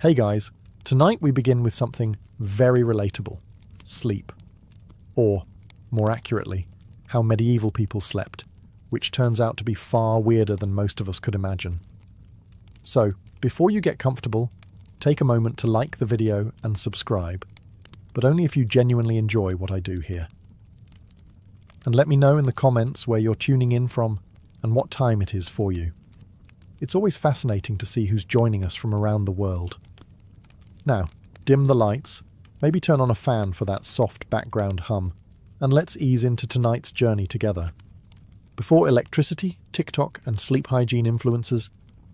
Hey guys, tonight we begin with something very relatable: sleep. Or, more accurately, how medieval people slept, which turns out to be far weirder than most of us could imagine. So, before you get comfortable, take a moment to like the video and subscribe, but only if you genuinely enjoy what I do here. And let me know in the comments where you're tuning in from and what time it is for you. It's always fascinating to see who's joining us from around the world. Now, dim the lights, maybe turn on a fan for that soft background hum, and let's ease into tonight's journey together. Before electricity, TikTok, and sleep hygiene influencers,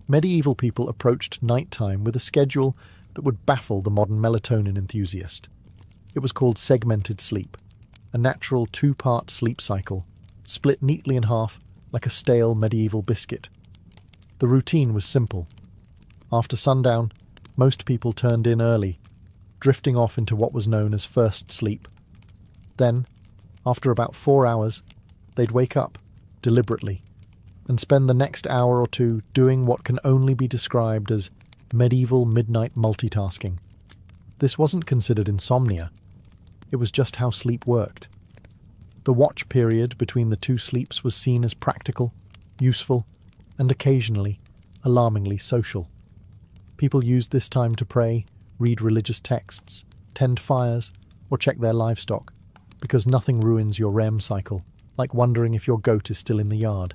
medieval people approached nighttime with a schedule that would baffle the modern melatonin enthusiast. It was called segmented sleep, a natural two-part sleep cycle, split neatly in half like a stale medieval biscuit. The routine was simple. After sundown, most people turned in early, drifting off into what was known as first sleep. Then, after about 4 hours, they'd wake up, deliberately, and spend the next hour or two doing what can only be described as medieval midnight multitasking. This wasn't considered insomnia. It was just how sleep worked. The watch period between the two sleeps was seen as practical, useful, and occasionally, alarmingly social. People used this time to pray, read religious texts, tend fires, or check their livestock, because nothing ruins your REM cycle, like wondering if your goat is still in the yard.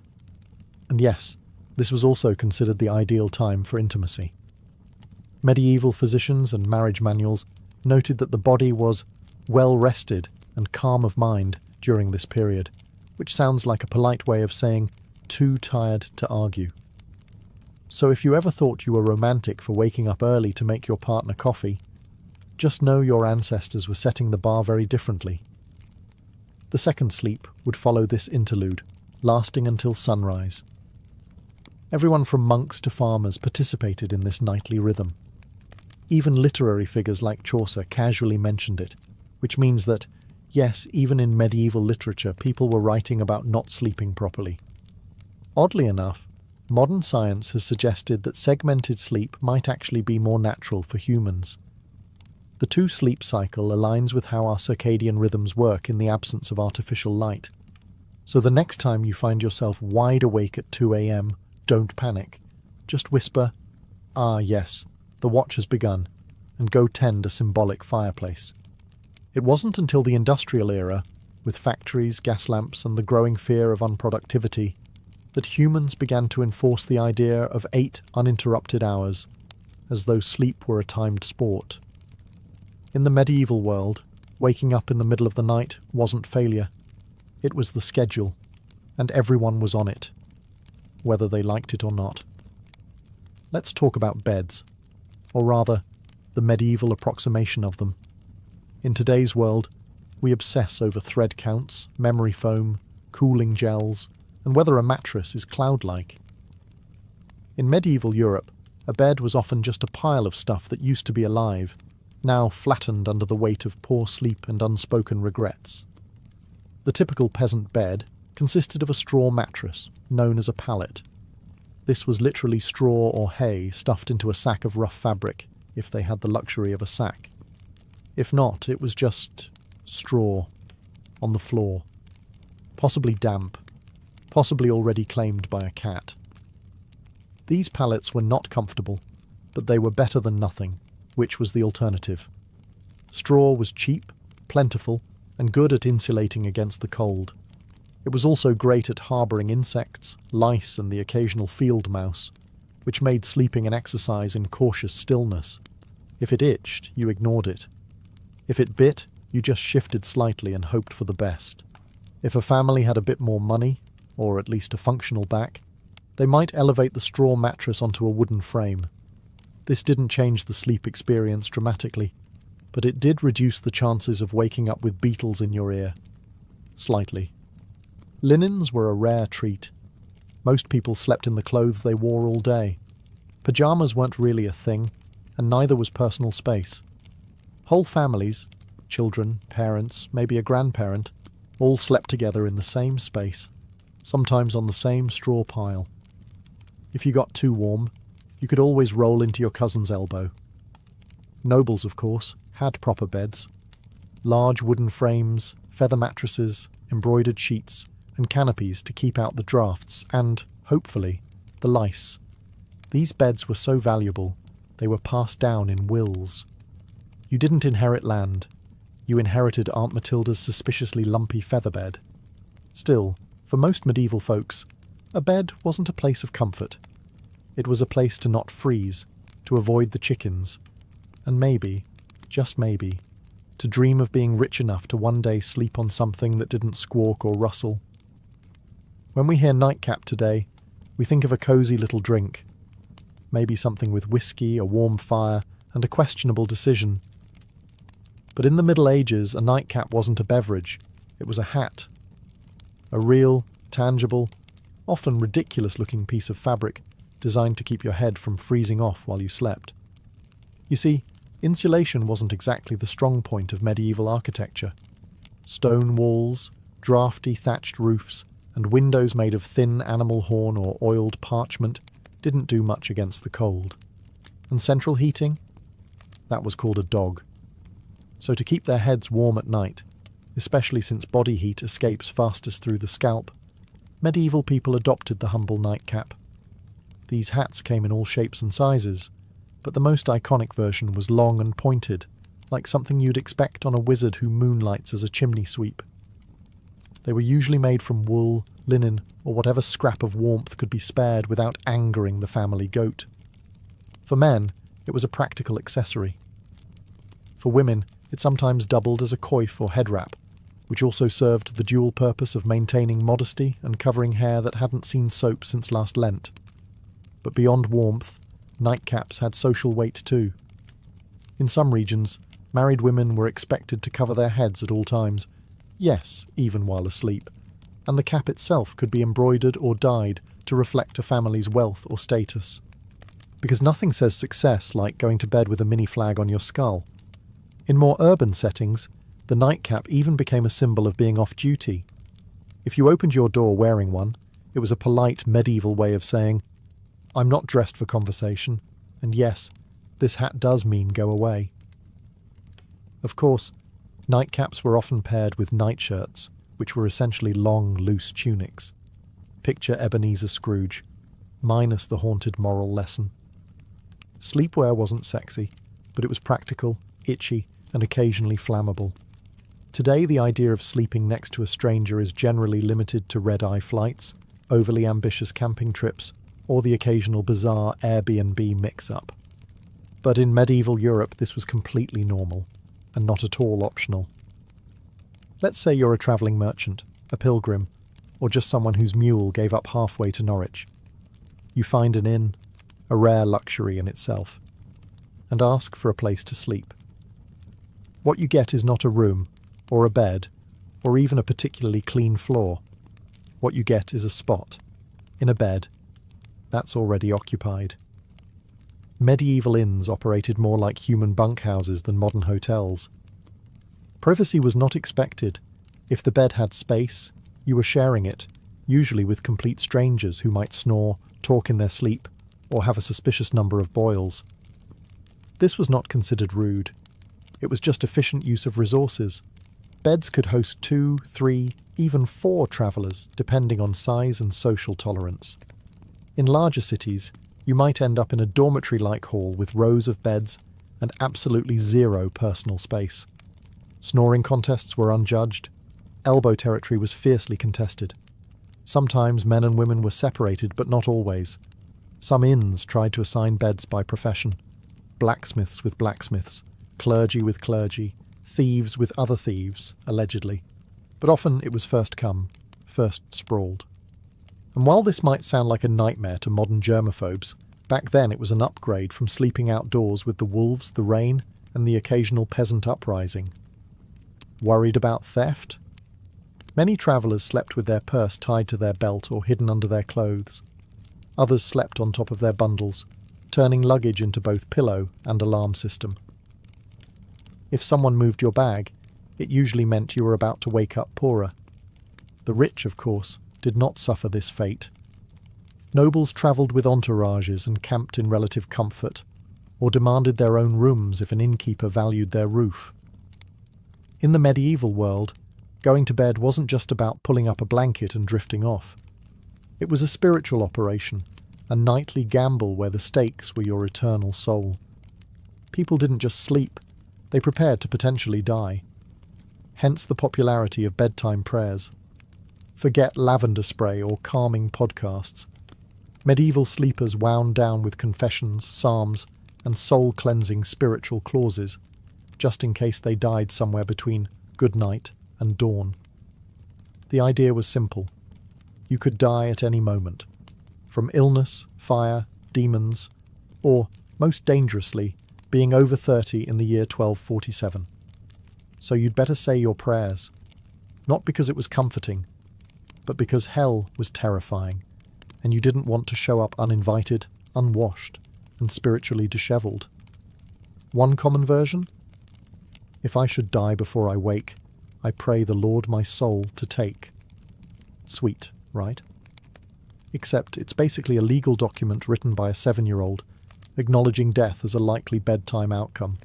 And yes, this was also considered the ideal time for intimacy. Medieval physicians and marriage manuals noted that the body was well rested and calm of mind during this period, which sounds like a polite way of saying too tired to argue. So if you ever thought you were romantic for waking up early to make your partner coffee, just know your ancestors were setting the bar very differently. The second sleep would follow this interlude, lasting until sunrise. Everyone from monks to farmers participated in this nightly rhythm. Even literary figures like Chaucer casually mentioned it, which means that, yes, even in medieval literature, people were writing about not sleeping properly. Oddly enough, modern science has suggested that segmented sleep might actually be more natural for humans. The two-sleep cycle aligns with how our circadian rhythms work in the absence of artificial light. So the next time you find yourself wide awake at 2 a.m., don't panic. Just whisper, "Ah, yes, the watch has begun," and go tend a symbolic fireplace. It wasn't until the industrial era, with factories, gas lamps, and the growing fear of unproductivity, that humans began to enforce the idea of 8 uninterrupted hours, as though sleep were a timed sport. In the medieval world, waking up in the middle of the night wasn't failure. It was the schedule, and everyone was on it, whether they liked it or not. Let's talk about beds, or rather, the medieval approximation of them. In today's world, we obsess over thread counts, memory foam, cooling gels, and whether a mattress is cloud-like. In medieval Europe, a bed was often just a pile of stuff that used to be alive, now flattened under the weight of poor sleep and unspoken regrets. The typical peasant bed consisted of a straw mattress, known as a pallet. This was literally straw or hay stuffed into a sack of rough fabric, if they had the luxury of a sack. If not, it was just straw on the floor, possibly damp, possibly already claimed by a cat. These pallets were not comfortable, but they were better than nothing, which was the alternative. Straw was cheap, plentiful, and good at insulating against the cold. It was also great at harbouring insects, lice, and the occasional field mouse, which made sleeping an exercise in cautious stillness. If it itched, you ignored it. If it bit, you just shifted slightly and hoped for the best. If a family had a bit more money, or at least a functional back, they might elevate the straw mattress onto a wooden frame. This didn't change the sleep experience dramatically, but it did reduce the chances of waking up with beetles in your ear. Slightly. Linens were a rare treat. Most people slept in the clothes they wore all day. Pyjamas weren't really a thing, and neither was personal space. Whole families, children, parents, maybe a grandparent, all slept together in the same space, sometimes on the same straw pile. If you got too warm, you could always roll into your cousin's elbow. Nobles, of course, had proper beds. Large wooden frames, feather mattresses, embroidered sheets, and canopies to keep out the drafts and, hopefully, the lice. These beds were so valuable, they were passed down in wills. You didn't inherit land. You inherited Aunt Matilda's suspiciously lumpy feather bed. Still, for most medieval folks, a bed wasn't a place of comfort. It was a place to not freeze, to avoid the chickens, and maybe, just maybe, to dream of being rich enough to one day sleep on something that didn't squawk or rustle. When we hear nightcap today, we think of a cosy little drink. Maybe something with whiskey, a warm fire, and a questionable decision. But in the Middle Ages, a nightcap wasn't a beverage, it was a hat. A real, tangible, often ridiculous-looking piece of fabric designed to keep your head from freezing off while you slept. You see, insulation wasn't exactly the strong point of medieval architecture. Stone walls, draughty thatched roofs, and windows made of thin animal horn or oiled parchment didn't do much against the cold. And central heating? That was called a dog. So to keep their heads warm at night, especially since body heat escapes fastest through the scalp, medieval people adopted the humble nightcap. These hats came in all shapes and sizes, but the most iconic version was long and pointed, like something you'd expect on a wizard who moonlights as a chimney sweep. They were usually made from wool, linen, or whatever scrap of warmth could be spared without angering the family goat. For men, it was a practical accessory. For women, it sometimes doubled as a coif or head wrap, which also served the dual purpose of maintaining modesty and covering hair that hadn't seen soap since last Lent. But beyond warmth, nightcaps had social weight too. In some regions, married women were expected to cover their heads at all times, yes, even while asleep, and the cap itself could be embroidered or dyed to reflect a family's wealth or status. Because nothing says success like going to bed with a mini flag on your skull. In more urban settings, the nightcap even became a symbol of being off-duty. If you opened your door wearing one, it was a polite medieval way of saying, "I'm not dressed for conversation, and yes, this hat does mean go away." Of course, nightcaps were often paired with nightshirts, which were essentially long, loose tunics. Picture Ebenezer Scrooge, minus the haunted moral lesson. Sleepwear wasn't sexy, but it was practical, itchy, and occasionally flammable. Today, the idea of sleeping next to a stranger is generally limited to red-eye flights, overly ambitious camping trips, or the occasional bizarre Airbnb mix-up. But in medieval Europe, this was completely normal, and not at all optional. Let's say you're a travelling merchant, a pilgrim, or just someone whose mule gave up halfway to Norwich. You find an inn, a rare luxury in itself, and ask for a place to sleep. What you get is not a room, or a bed, or even a particularly clean floor. What you get is a spot, in a bed, that's already occupied. Medieval inns operated more like human bunkhouses than modern hotels. Privacy was not expected. If the bed had space, you were sharing it, usually with complete strangers who might snore, talk in their sleep, or have a suspicious number of boils. This was not considered rude. It was just efficient use of resources. Beds could host 2, 3, even 4 travellers, depending on size and social tolerance. In larger cities, you might end up in a dormitory-like hall with rows of beds and absolutely zero personal space. Snoring contests were unjudged. Elbow territory was fiercely contested. Sometimes men and women were separated, but not always. Some inns tried to assign beds by profession. Blacksmiths with blacksmiths, clergy with clergy, thieves with other thieves, allegedly. But often it was first come, first sprawled. And while this might sound like a nightmare to modern germaphobes, back then it was an upgrade from sleeping outdoors with the wolves, the rain, and the occasional peasant uprising. Worried about theft? Many travellers slept with their purse tied to their belt or hidden under their clothes. Others slept on top of their bundles, turning luggage into both pillow and alarm system. If someone moved your bag, it usually meant you were about to wake up poorer. The rich, of course, did not suffer this fate. Nobles travelled with entourages and camped in relative comfort. or demanded their own rooms if an innkeeper valued their roof. In the medieval world, going to bed wasn't just about pulling up a blanket and drifting off. It was a spiritual operation, a nightly gamble where the stakes were your eternal soul. People didn't just sleep, they prepared to potentially die. Hence the popularity of bedtime prayers. Forget lavender spray or calming podcasts. Medieval sleepers wound down with confessions, psalms, and soul-cleansing spiritual clauses, just in case they died somewhere between good night and dawn. The idea was simple. You could die at any moment, from illness, fire, demons, or, most dangerously, being over 30 in the year 1247. So you'd better say your prayers, not because it was comforting, but because hell was terrifying, and you didn't want to show up uninvited, unwashed, and spiritually dishevelled. One common version? If I should die before I wake, I pray the Lord my soul to take. Sweet, right? Except it's basically a legal document written by a 7-year-old, acknowledging death as a likely bedtime outcome.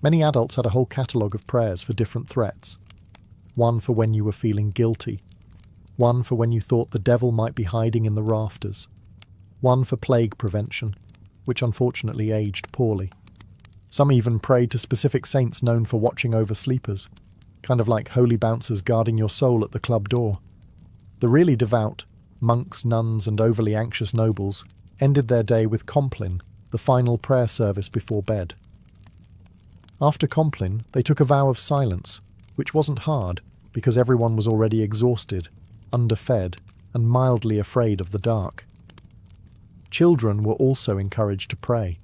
Many adults had a whole catalogue of prayers for different threats. One for when you were feeling guilty. One for when you thought the devil might be hiding in the rafters. One for plague prevention, which unfortunately aged poorly. Some even prayed to specific saints known for watching over sleepers, kind of like holy bouncers guarding your soul at the club door. The really devout, monks, nuns, and overly anxious nobles ended their day with Compline, the final prayer service before bed. After Compline, they took a vow of silence, which wasn't hard because everyone was already exhausted, underfed, and mildly afraid of the dark. Children were also encouraged to pray,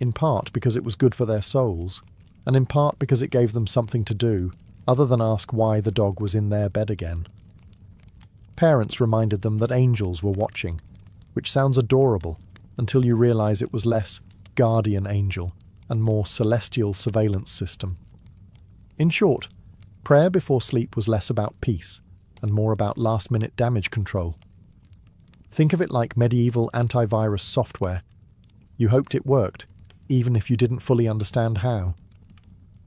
in part because it was good for their souls, and in part because it gave them something to do other than ask why the dog was in their bed again. Parents reminded them that angels were watching, which sounds adorable until you realise it was less guardian angel and more celestial surveillance system. In short, prayer before sleep was less about peace and more about last-minute damage control. Think of it like medieval antivirus software. You hoped it worked, even if you didn't fully understand how.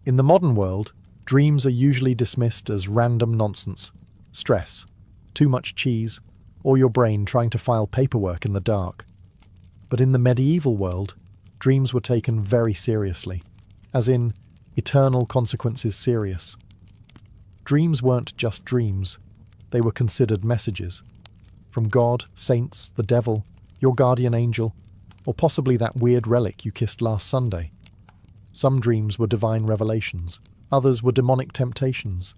In the modern world, dreams are usually dismissed as random nonsense, stress, too much cheese, or your brain trying to file paperwork in the dark. But in the medieval world, dreams were taken very seriously, as in eternal consequences serious. Dreams weren't just dreams, they were considered messages. From God, saints, the devil, your guardian angel, or possibly that weird relic you kissed last Sunday. Some dreams were divine revelations, others were demonic temptations.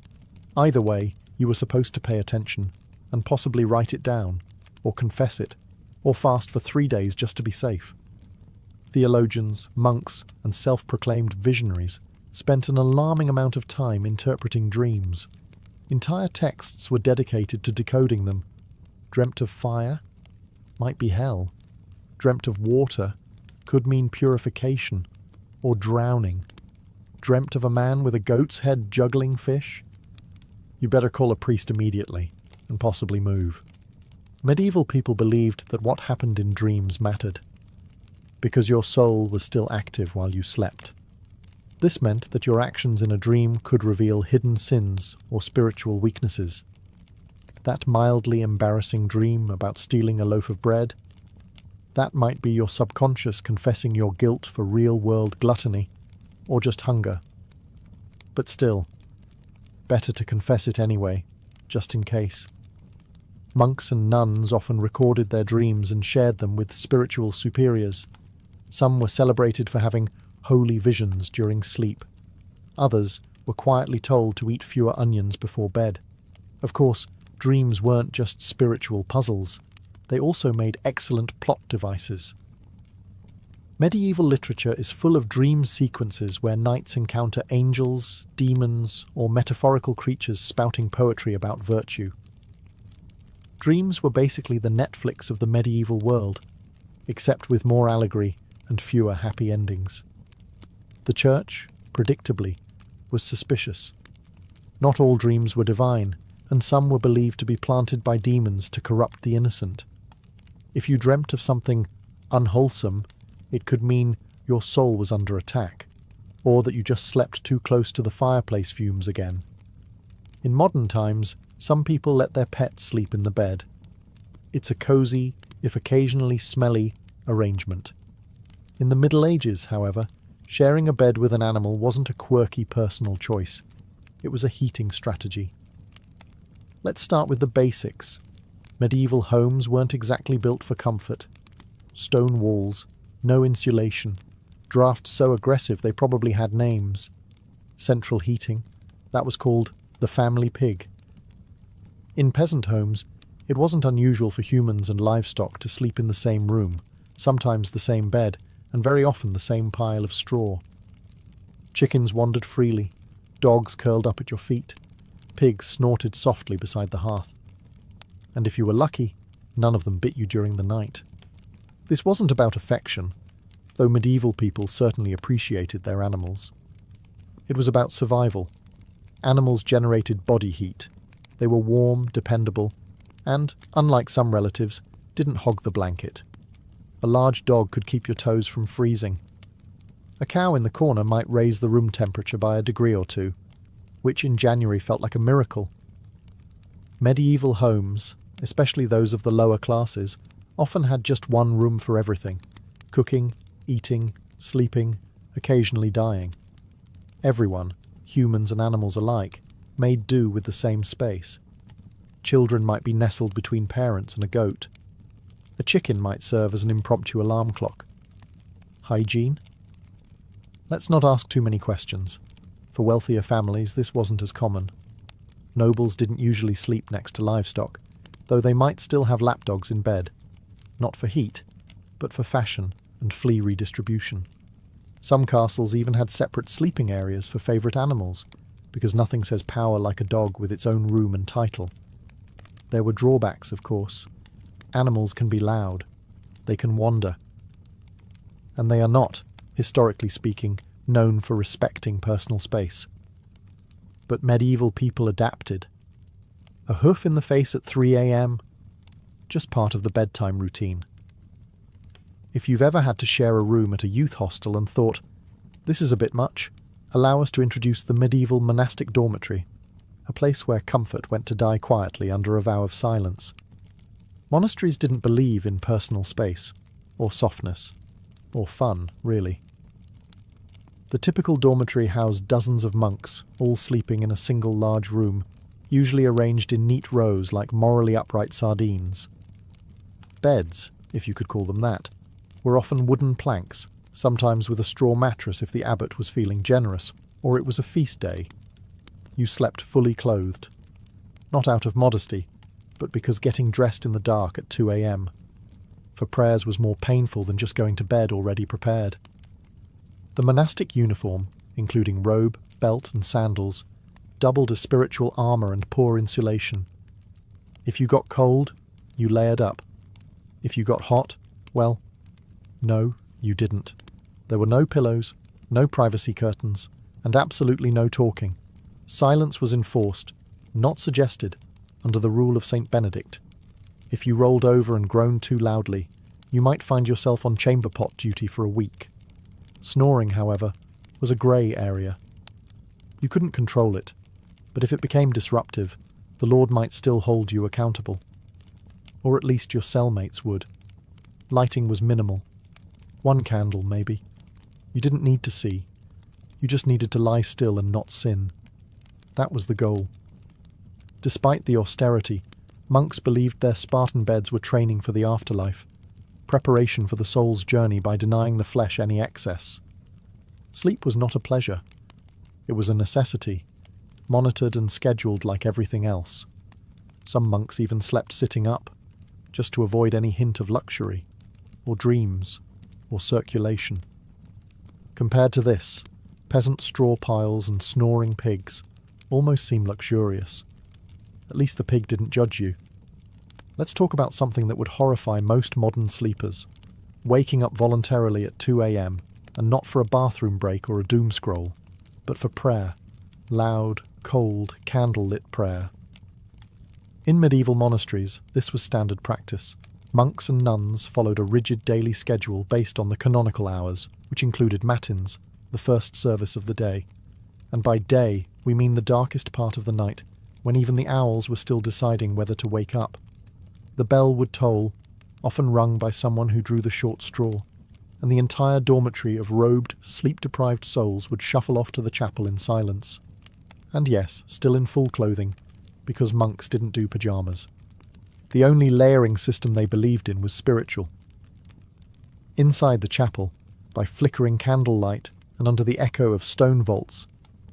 Either way, you were supposed to pay attention, and possibly write it down, or confess it, or fast for 3 days just to be safe. Theologians, monks, and self-proclaimed visionaries spent an alarming amount of time interpreting dreams. Entire texts were dedicated to decoding them. Dreamt of fire? Might be hell. Dreamt of water? Could mean purification, or drowning. Dreamt of a man with a goat's head juggling fish? You better call a priest immediately, and possibly move. Medieval people believed that what happened in dreams mattered, because your soul was still active while you slept. This meant that your actions in a dream could reveal hidden sins or spiritual weaknesses. That mildly embarrassing dream about stealing a loaf of bread, that might be your subconscious confessing your guilt for real-world gluttony, or just hunger. But still, better to confess it anyway, just in case. Monks and nuns often recorded their dreams and shared them with spiritual superiors. Some were celebrated for having holy visions during sleep. Others were quietly told to eat fewer onions before bed. Of course, dreams weren't just spiritual puzzles. They also made excellent plot devices. Medieval literature is full of dream sequences where knights encounter angels, demons, or metaphorical creatures spouting poetry about virtue. Dreams were basically the Netflix of the medieval world, except with more allegory and fewer happy endings. The church, predictably, was suspicious. Not all dreams were divine, and some were believed to be planted by demons to corrupt the innocent. If you dreamt of something unwholesome, It could mean your soul was under attack, or that you just slept too close to the fireplace fumes again. In modern times, some people let their pets sleep in the bed. It's a cosy, if occasionally smelly, arrangement. In the Middle Ages, however, sharing a bed with an animal wasn't a quirky personal choice. It was a heating strategy. Let's start with the basics. Medieval homes weren't exactly built for comfort. Stone walls, no insulation, drafts so aggressive they probably had names. Central heating, that was called the family pig. In peasant homes, it wasn't unusual for humans and livestock to sleep in the same room, sometimes the same bed, and very often the same pile of straw. Chickens wandered freely, dogs curled up at your feet, pigs snorted softly beside the hearth. And if you were lucky, none of them bit you during the night. This wasn't about affection, though medieval people certainly appreciated their animals. It was about survival. Animals generated body heat. They were warm, dependable, and, unlike some relatives, didn't hog the blanket. A large dog could keep your toes from freezing. A cow in the corner might raise the room temperature by a degree or two, which in January felt like a miracle. Medieval homes, especially those of the lower classes, often had just one room for everything: cooking, eating, sleeping, occasionally dying. Everyone, humans and animals alike, made do with the same space. Children might be nestled between parents and a goat. A chicken might serve as an impromptu alarm clock. Hygiene? Let's not ask too many questions. For wealthier families, this wasn't as common. Nobles didn't usually sleep next to livestock, though they might still have lapdogs in bed. Not for heat, but for fashion and flea redistribution. Some castles even had separate sleeping areas for favourite animals, because nothing says power like a dog with its own room and title. There were drawbacks, of course. Animals can be loud. They can wander. And they are not, historically speaking, known for respecting personal space. But medieval people adapted. A hoof in the face at 3 a.m? Just part of the bedtime routine. If you've ever had to share a room at a youth hostel and thought, this is a bit much, allow us to introduce the medieval monastic dormitory, a place where comfort went to die quietly under a vow of silence. Monasteries didn't believe in personal space, or softness, or fun, really. The typical dormitory housed dozens of monks, all sleeping in a single large room, usually arranged in neat rows like morally upright sardines. Beds, if you could call them that, were often wooden planks, sometimes with a straw mattress if the abbot was feeling generous, or it was a feast day. You slept fully clothed. Not out of modesty, but because getting dressed in the dark at 2 a.m. for prayers was more painful than just going to bed already prepared. The monastic uniform, including robe, belt and sandals, doubled as spiritual armour and poor insulation. If you got cold, you layered up. If you got hot, well, no, you didn't. There were no pillows, no privacy curtains, and absolutely no talking. Silence was enforced, not suggested, under the rule of St. Benedict. If you rolled over and groaned too loudly, you might find yourself on chamber pot duty for a week. Snoring, however, was a grey area. You couldn't control it, but if it became disruptive, the Lord might still hold you accountable. Or at least your cellmates would. Lighting was minimal. 1 candle, maybe. You didn't need to see. You just needed to lie still and not sin. That was the goal. Despite the austerity, monks believed their Spartan beds were training for the afterlife, preparation for the soul's journey by denying the flesh any excess. Sleep was not a pleasure. It was a necessity, monitored and scheduled like everything else. Some monks even slept sitting up, just to avoid any hint of luxury, or dreams, or circulation. Compared to this, peasant straw piles and snoring pigs almost seem luxurious. At least the pig didn't judge you. Let's talk about something that would horrify most modern sleepers. Waking up voluntarily at 2 a.m, and not for a bathroom break or a doom scroll, but for prayer. Loud, cold, candle-lit prayer. In medieval monasteries, this was standard practice. Monks and nuns followed a rigid daily schedule based on the canonical hours, which included matins, the first service of the day. And by day, we mean the darkest part of the night, when even the owls were still deciding whether to wake up. The bell would toll, often rung by someone who drew the short straw, and the entire dormitory of robed, sleep-deprived souls would shuffle off to the chapel in silence. And yes, still in full clothing, because monks didn't do pyjamas. The only layering system they believed in was spiritual. Inside the chapel, by flickering candlelight and under the echo of stone vaults,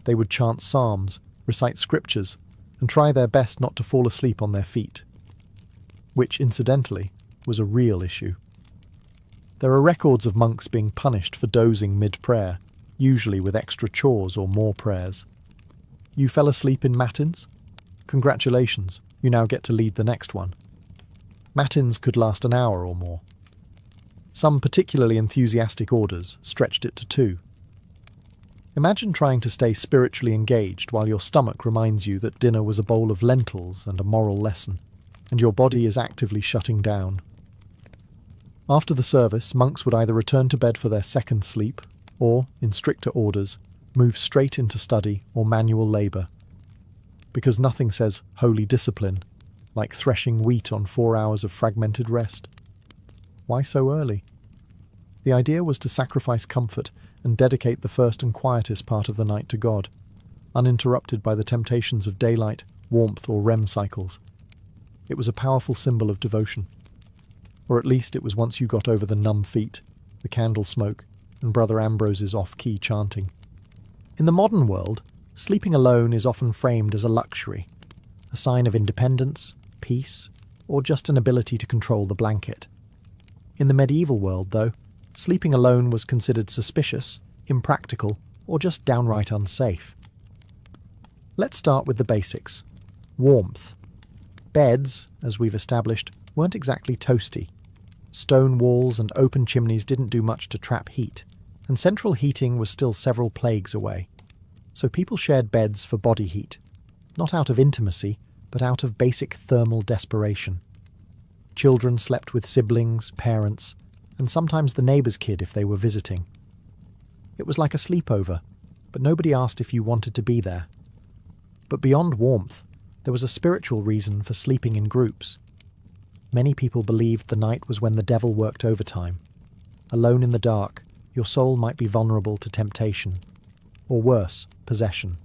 they would chant psalms, recite scriptures, and try their best not to fall asleep on their feet. Which, incidentally, was a real issue. There are records of monks being punished for dozing mid-prayer, usually with extra chores or more prayers. You fell asleep in matins? Congratulations, you now get to lead the next one. Matins could last an hour or more. Some particularly enthusiastic orders stretched it to 2. Imagine trying to stay spiritually engaged while your stomach reminds you that dinner was a bowl of lentils and a moral lesson, and your body is actively shutting down. After the service, monks would either return to bed for their second sleep, or, in stricter orders, move straight into study or manual labour. Because nothing says holy discipline like threshing wheat on 4 hours of fragmented rest. Why so early? The idea was to sacrifice comfort and dedicate the first and quietest part of the night to God, uninterrupted by the temptations of daylight, warmth, or REM cycles. It was a powerful symbol of devotion. Or at least it was once you got over the numb feet, the candle smoke, and Brother Ambrose's off-key chanting. In the modern world, sleeping alone is often framed as a luxury, a sign of independence, peace, or just an ability to control the blanket. In the medieval world, though, sleeping alone was considered suspicious, impractical, or just downright unsafe. Let's start with the basics. Warmth. Beds, as we've established, weren't exactly toasty. Stone walls and open chimneys didn't do much to trap heat, and central heating was still several plagues away. So people shared beds for body heat, not out of intimacy, but out of basic thermal desperation. Children slept with siblings, parents, and sometimes the neighbour's kid if they were visiting. It was like a sleepover, but nobody asked if you wanted to be there. But beyond warmth, there was a spiritual reason for sleeping in groups. Many people believed the night was when the devil worked overtime. Alone in the dark, your soul might be vulnerable to temptation, or worse, possession.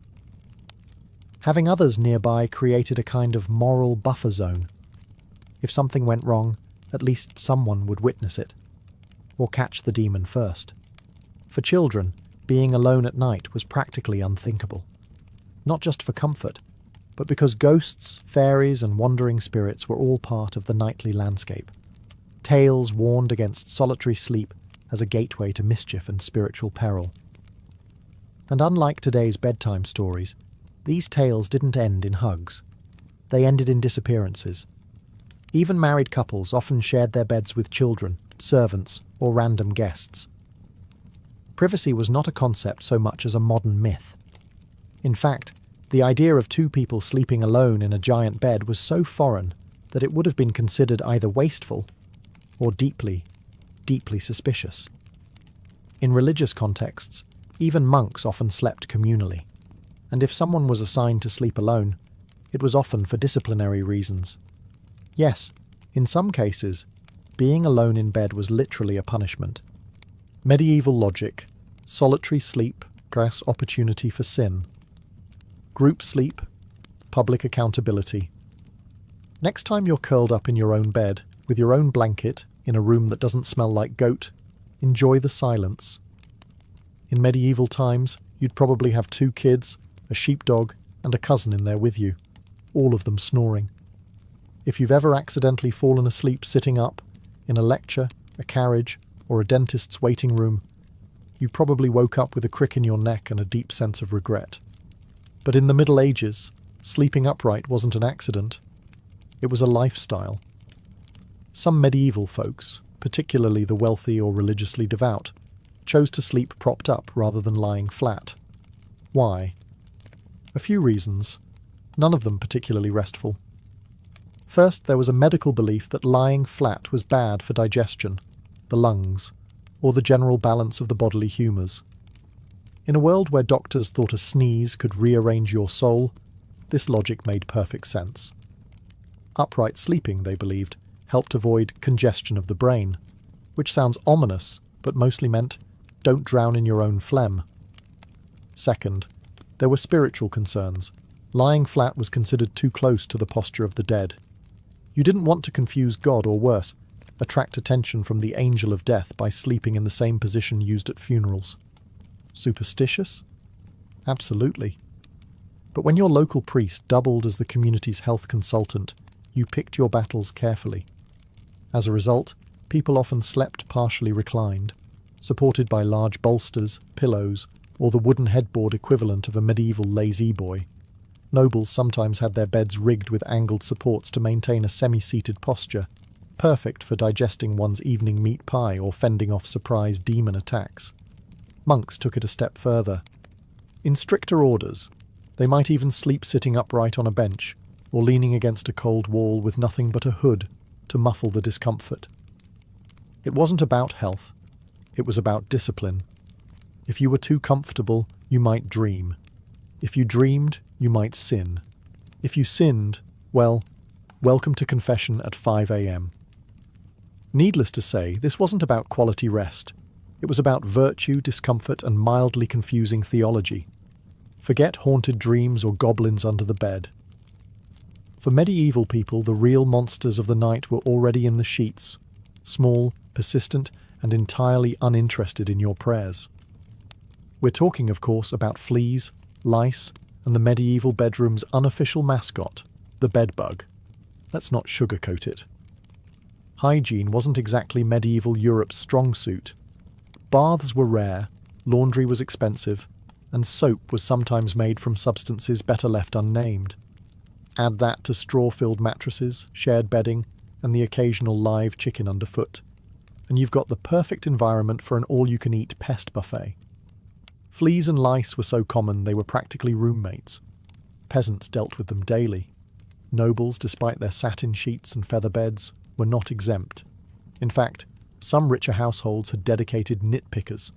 Having others nearby created a kind of moral buffer zone. If something went wrong, at least someone would witness it, or catch the demon first. For children, being alone at night was practically unthinkable. Not just for comfort, but because ghosts, fairies, and wandering spirits were all part of the nightly landscape. Tales warned against solitary sleep as a gateway to mischief and spiritual peril. And unlike today's bedtime stories, these tales didn't end in hugs. They ended in disappearances. Even married couples often shared their beds with children, servants, or random guests. Privacy was not a concept so much as a modern myth. In fact, the idea of 2 people sleeping alone in a giant bed was so foreign that it would have been considered either wasteful or deeply, deeply suspicious. In religious contexts, even monks often slept communally, and if someone was assigned to sleep alone, it was often for disciplinary reasons. Yes, in some cases, being alone in bed was literally a punishment. Medieval logic, solitary sleep, grass opportunity for sin. Group sleep, public accountability. Next time you're curled up in your own bed, with your own blanket, in a room that doesn't smell like goat, enjoy the silence. In medieval times, you'd probably have 2 kids, a sheepdog, and a cousin in there with you, all of them snoring. If you've ever accidentally fallen asleep sitting up, in a lecture, a carriage, or a dentist's waiting room, you probably woke up with a crick in your neck and a deep sense of regret. But in the Middle Ages, sleeping upright wasn't an accident. It was a lifestyle. Some medieval folks, particularly the wealthy or religiously devout, chose to sleep propped up rather than lying flat. Why? A few reasons, none of them particularly restful. First, there was a medical belief that lying flat was bad for digestion, the lungs, or the general balance of the bodily humours. In a world where doctors thought a sneeze could rearrange your soul, this logic made perfect sense. Upright sleeping, they believed, helped avoid congestion of the brain, which sounds ominous, but mostly meant don't drown in your own phlegm. Second, there were spiritual concerns. Lying flat was considered too close to the posture of the dead. You didn't want to confuse God, or worse, attract attention from the angel of death by sleeping in the same position used at funerals. Superstitious? Absolutely. But when your local priest doubled as the community's health consultant, you picked your battles carefully. As a result, people often slept partially reclined, supported by large bolsters, pillows, or the wooden headboard equivalent of a medieval lazy-boy. Nobles sometimes had their beds rigged with angled supports to maintain a semi-seated posture, perfect for digesting one's evening meat pie or fending off surprise demon attacks. Monks took it a step further. In stricter orders, they might even sleep sitting upright on a bench, or leaning against a cold wall with nothing but a hood to muffle the discomfort. It wasn't about health, it was about discipline. If you were too comfortable, you might dream. If you dreamed, you might sin. If you sinned, well, welcome to confession at 5 a.m. Needless to say, this wasn't about quality rest. It was about virtue, discomfort, and mildly confusing theology. Forget haunted dreams or goblins under the bed. For medieval people, the real monsters of the night were already in the sheets, small, persistent, and entirely uninterested in your prayers. We're talking, of course, about fleas, lice, and the medieval bedroom's unofficial mascot, the bedbug. Let's not sugarcoat it. Hygiene wasn't exactly medieval Europe's strong suit. Baths were rare, laundry was expensive, and soap was sometimes made from substances better left unnamed. Add that to straw-filled mattresses, shared bedding, and the occasional live chicken underfoot, and you've got the perfect environment for an all-you-can-eat pest buffet. Fleas and lice were so common they were practically roommates. Peasants dealt with them daily. Nobles, despite their satin sheets and feather beds, were not exempt. In fact, some richer households had dedicated nitpickers,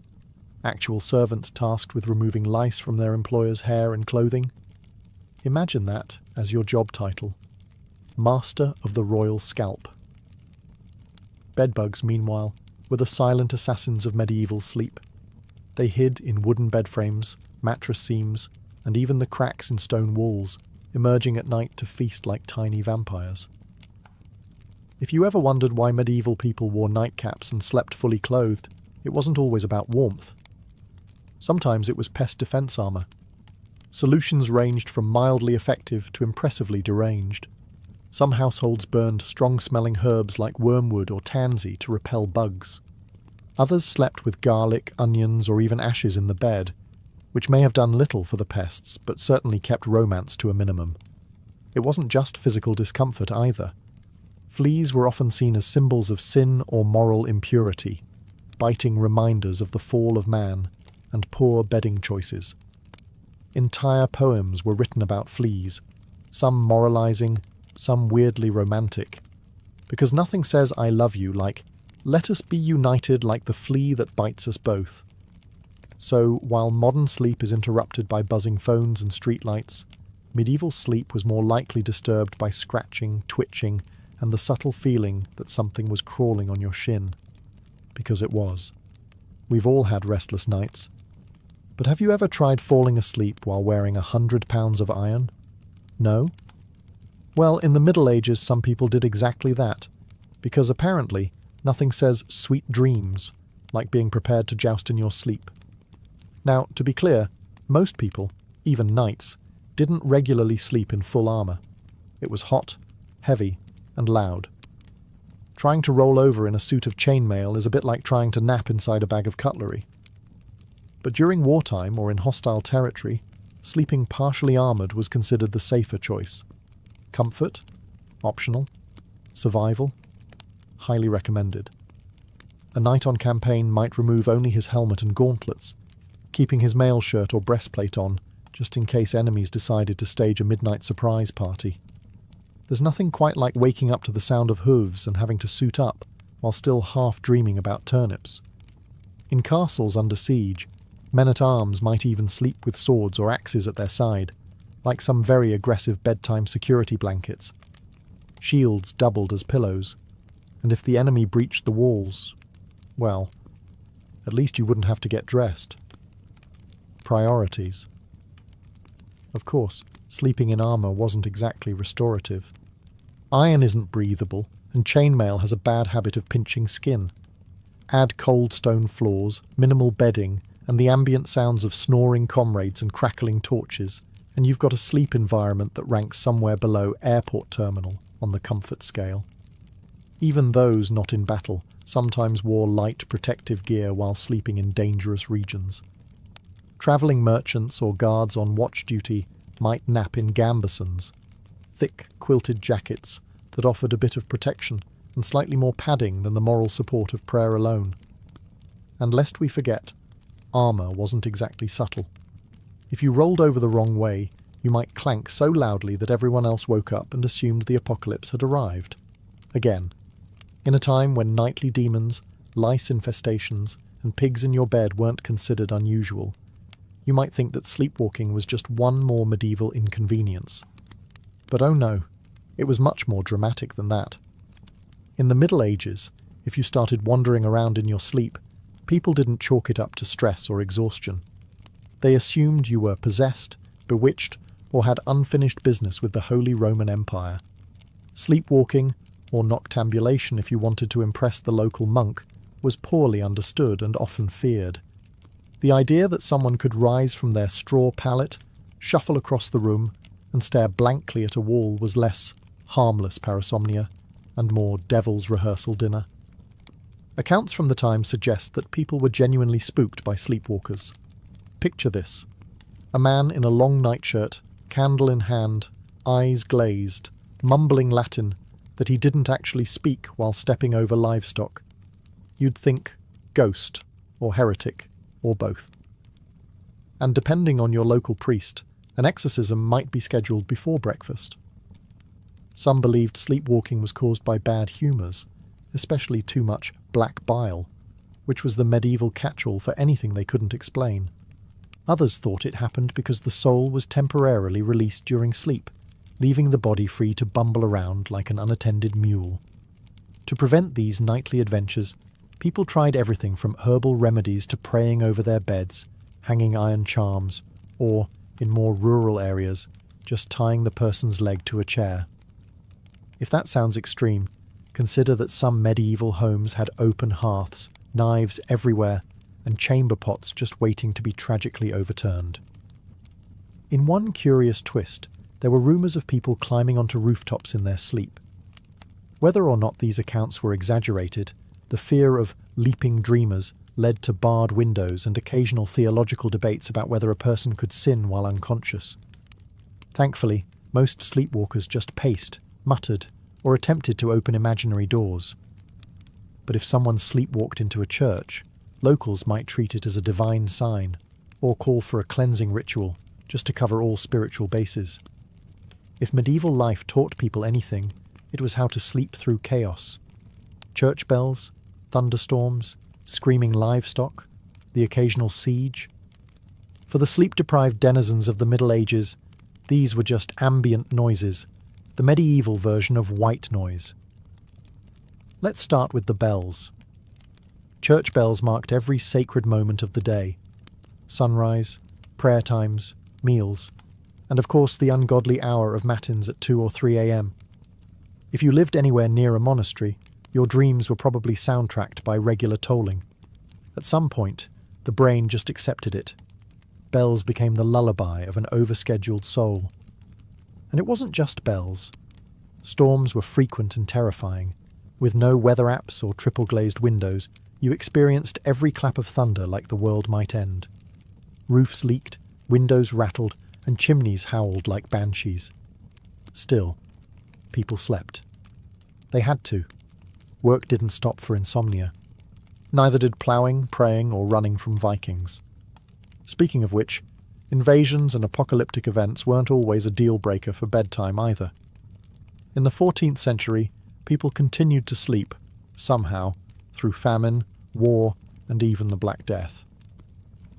actual servants tasked with removing lice from their employers' hair and clothing. Imagine that as your job title. Master of the Royal Scalp. Bedbugs, meanwhile, were the silent assassins of medieval sleep. They hid in wooden bed frames, mattress seams, and even the cracks in stone walls, emerging at night to feast like tiny vampires. If you ever wondered why medieval people wore nightcaps and slept fully clothed, it wasn't always about warmth. Sometimes it was pest defense armor. Solutions ranged from mildly effective to impressively deranged. Some households burned strong-smelling herbs like wormwood or tansy to repel bugs. Others slept with garlic, onions, or even ashes in the bed, which may have done little for the pests, but certainly kept romance to a minimum. It wasn't just physical discomfort either. Fleas were often seen as symbols of sin or moral impurity, biting reminders of the fall of man and poor bedding choices. Entire poems were written about fleas, some moralizing, some weirdly romantic, because nothing says I love you like, let us be united like the flea that bites us both. So, while modern sleep is interrupted by buzzing phones and streetlights, medieval sleep was more likely disturbed by scratching, twitching, and the subtle feeling that something was crawling on your shin. Because it was. We've all had restless nights. But have you ever tried falling asleep while wearing 100 pounds of iron? No? Well, in the Middle Ages some people did exactly that, because apparently nothing says sweet dreams like being prepared to joust in your sleep. Now, to be clear, most people, even knights, didn't regularly sleep in full armour. It was hot, heavy, and loud. Trying to roll over in a suit of chainmail is a bit like trying to nap inside a bag of cutlery. But during wartime or in hostile territory, sleeping partially armoured was considered the safer choice. Comfort? Optional. Survival? Highly recommended. A knight on campaign might remove only his helmet and gauntlets, keeping his mail shirt or breastplate on, just in case enemies decided to stage a midnight surprise party. There's nothing quite like waking up to the sound of hooves and having to suit up while still half dreaming about turnips. In castles under siege, men-at-arms might even sleep with swords or axes at their side, like some very aggressive bedtime security blankets. Shields doubled as pillows, and if the enemy breached the walls, well, at least you wouldn't have to get dressed. Priorities. Of course, sleeping in armour wasn't exactly restorative. Iron isn't breathable, and chainmail has a bad habit of pinching skin. Add cold stone floors, minimal bedding, and the ambient sounds of snoring comrades and crackling torches, and you've got a sleep environment that ranks somewhere below airport terminal on the comfort scale. Even those not in battle sometimes wore light protective gear while sleeping in dangerous regions. Travelling merchants or guards on watch duty might nap in gambesons, thick quilted jackets that offered a bit of protection and slightly more padding than the moral support of prayer alone. And lest we forget, armour wasn't exactly subtle. If you rolled over the wrong way, you might clank so loudly that everyone else woke up and assumed the apocalypse had arrived. Again, in a time when nightly demons, lice infestations, and pigs in your bed weren't considered unusual, you might think that sleepwalking was just one more medieval inconvenience. But oh no, it was much more dramatic than that. In the Middle Ages, if you started wandering around in your sleep, people didn't chalk it up to stress or exhaustion. They assumed you were possessed, bewitched, or had unfinished business with the Holy Roman Empire. Sleepwalking, or noctambulation if you wanted to impress the local monk, was poorly understood and often feared. The idea that someone could rise from their straw pallet, shuffle across the room, and stare blankly at a wall was less harmless parasomnia and more devil's rehearsal dinner. Accounts from the time suggest that people were genuinely spooked by sleepwalkers. Picture this: a man in a long nightshirt, candle in hand, eyes glazed, mumbling Latin that he didn't actually speak while stepping over livestock. You'd think ghost, or heretic, or both. And depending on your local priest, an exorcism might be scheduled before breakfast. Some believed sleepwalking was caused by bad humours, especially too much black bile, which was the medieval catch-all for anything they couldn't explain. Others thought it happened because the soul was temporarily released during sleep, leaving the body free to bumble around like an unattended mule. To prevent these nightly adventures, people tried everything from herbal remedies to praying over their beds, hanging iron charms, or, in more rural areas, just tying the person's leg to a chair. If that sounds extreme, consider that some medieval homes had open hearths, knives everywhere, and chamber pots just waiting to be tragically overturned. In one curious twist, there were rumours of people climbing onto rooftops in their sleep. Whether or not these accounts were exaggerated, the fear of leaping dreamers led to barred windows and occasional theological debates about whether a person could sin while unconscious. Thankfully, most sleepwalkers just paced, muttered, or attempted to open imaginary doors. But if someone sleepwalked into a church, locals might treat it as a divine sign, or call for a cleansing ritual, just to cover all spiritual bases. If medieval life taught people anything, it was how to sleep through chaos. Church bells, thunderstorms, screaming livestock, the occasional siege. For the sleep-deprived denizens of the Middle Ages, these were just ambient noises, the medieval version of white noise. Let's start with the bells. Church bells marked every sacred moment of the day: sunrise, prayer times, meals, and of course the ungodly hour of matins at 2 or 3 a.m. If you lived anywhere near a monastery, your dreams were probably soundtracked by regular tolling. At some point, the brain just accepted it. Bells became the lullaby of an overscheduled soul. And it wasn't just bells. Storms were frequent and terrifying. With no weather apps or triple-glazed windows, you experienced every clap of thunder like the world might end. Roofs leaked, windows rattled, and chimneys howled like banshees. Still, people slept. They had to. Work didn't stop for insomnia. Neither did ploughing, praying, or running from Vikings. Speaking of which, invasions and apocalyptic events weren't always a deal-breaker for bedtime either. In the 14th century, people continued to sleep, somehow, through famine, war, and even the Black Death.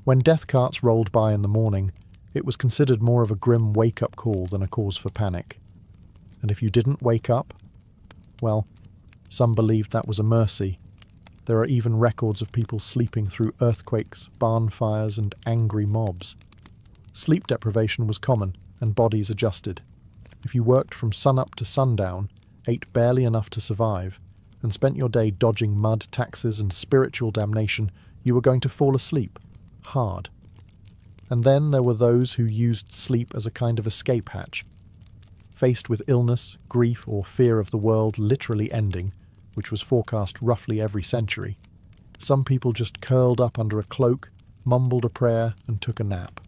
When death carts rolled by in the morning, it was considered more of a grim wake-up call than a cause for panic. And if you didn't wake up, well, some believed that was a mercy. There are even records of people sleeping through earthquakes, barn fires, and angry mobs. Sleep deprivation was common, and bodies adjusted. If you worked from sunup to sundown, ate barely enough to survive, and spent your day dodging mud, taxes, and spiritual damnation, you were going to fall asleep. Hard. And then there were those who used sleep as a kind of escape hatch. Faced with illness, grief, or fear of the world literally ending, which was forecast roughly every century, some people just curled up under a cloak, mumbled a prayer, and took a nap.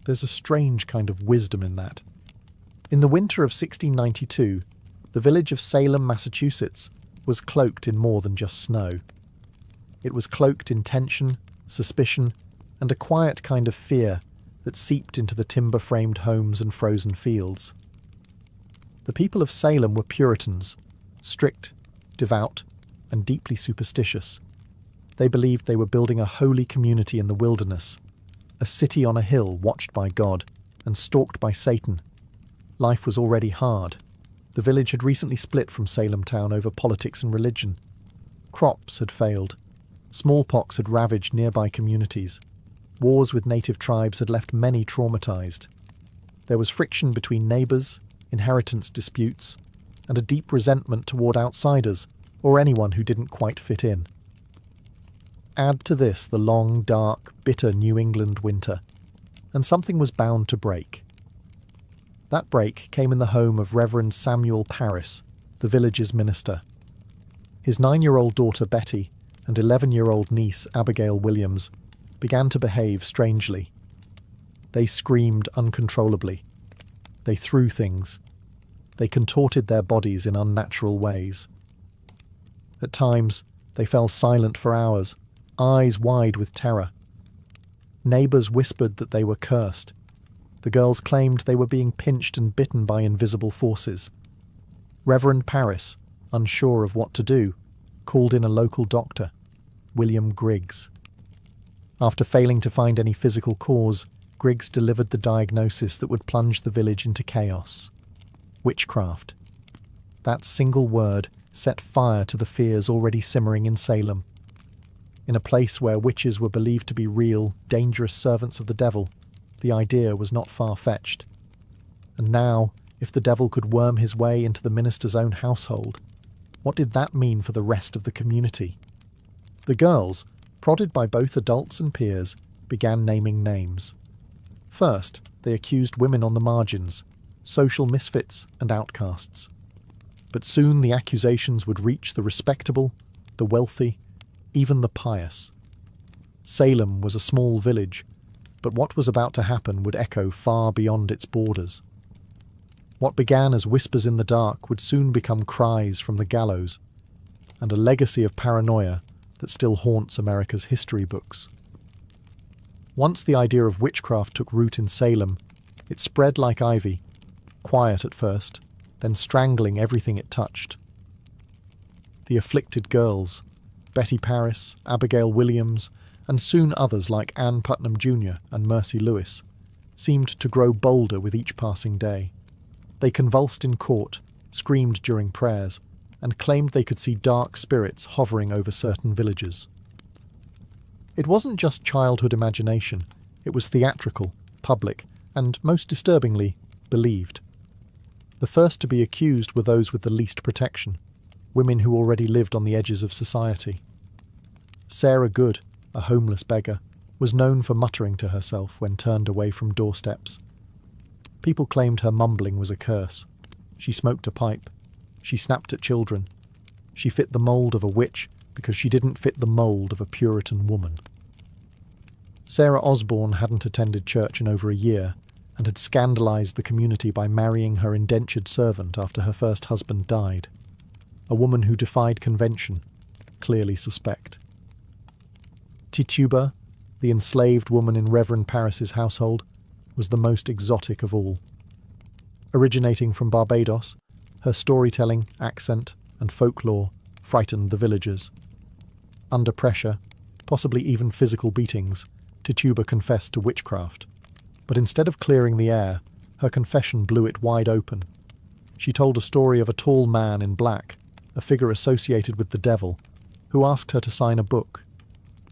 There's a strange kind of wisdom in that. In the winter of 1692, the village of Salem, Massachusetts, was cloaked in more than just snow. It was cloaked in tension, suspicion, and a quiet kind of fear that seeped into the timber-framed homes and frozen fields. The people of Salem were Puritans, strict, devout, and deeply superstitious. They believed they were building a holy community in the wilderness, a city on a hill watched by God and stalked by Satan. Life was already hard. The village had recently split from Salem town over politics and religion. Crops had failed. Smallpox had ravaged nearby communities. Wars with native tribes had left many traumatized. There was friction between neighbors, inheritance disputes, and a deep resentment toward outsiders, or anyone who didn't quite fit in. Add to this the long, dark, bitter New England winter, and something was bound to break. That break came in the home of Reverend Samuel Parris, the village's minister. His 9-year-old daughter Betty and 11-year-old niece Abigail Williams began to behave strangely. They screamed uncontrollably. They threw things. They contorted their bodies in unnatural ways. At times, they fell silent for hours, eyes wide with terror. Neighbours whispered that they were cursed. The girls claimed they were being pinched and bitten by invisible forces. Reverend Parris, unsure of what to do, called in a local doctor, William Griggs. After failing to find any physical cause, Griggs delivered the diagnosis that would plunge the village into chaos. Witchcraft. That single word set fire to the fears already simmering in Salem. In a place where witches were believed to be real, dangerous servants of the devil, the idea was not far-fetched. And now, if the devil could worm his way into the minister's own household, what did that mean for the rest of the community? The girls, prodded by both adults and peers, began naming names. First, they accused women on the margins, social misfits and outcasts. But soon the accusations would reach the respectable, the wealthy, even the pious. Salem was a small village, but what was about to happen would echo far beyond its borders. What began as whispers in the dark would soon become cries from the gallows, and a legacy of paranoia that still haunts America's history books. Once the idea of witchcraft took root in Salem, it spread like ivy, quiet at first, then strangling everything it touched. The afflicted girls, Betty Parris, Abigail Williams, and soon others like Ann Putnam Jr. and Mercy Lewis, seemed to grow bolder with each passing day. They convulsed in court, screamed during prayers, and claimed they could see dark spirits hovering over certain villages. It wasn't just childhood imagination, it was theatrical, public, and, most disturbingly, believed. The first to be accused were those with the least protection, women who already lived on the edges of society. Sarah Good, a homeless beggar, was known for muttering to herself when turned away from doorsteps. People claimed her mumbling was a curse. She smoked a pipe. She snapped at children. She fit the mould of a witch because she didn't fit the mould of a Puritan woman. Sarah Osborne hadn't attended church in over a year and had scandalised the community by marrying her indentured servant after her first husband died. A woman who defied convention, clearly suspect. Tituba, the enslaved woman in Reverend Parris's household, was the most exotic of all. Originating from Barbados, Her storytelling, accent, and folklore frightened the villagers. Under pressure, possibly even physical beatings, Tituba confessed to witchcraft. But instead of clearing the air, her confession blew it wide open. She told a story of a tall man in black, a figure associated with the devil, who asked her to sign a book.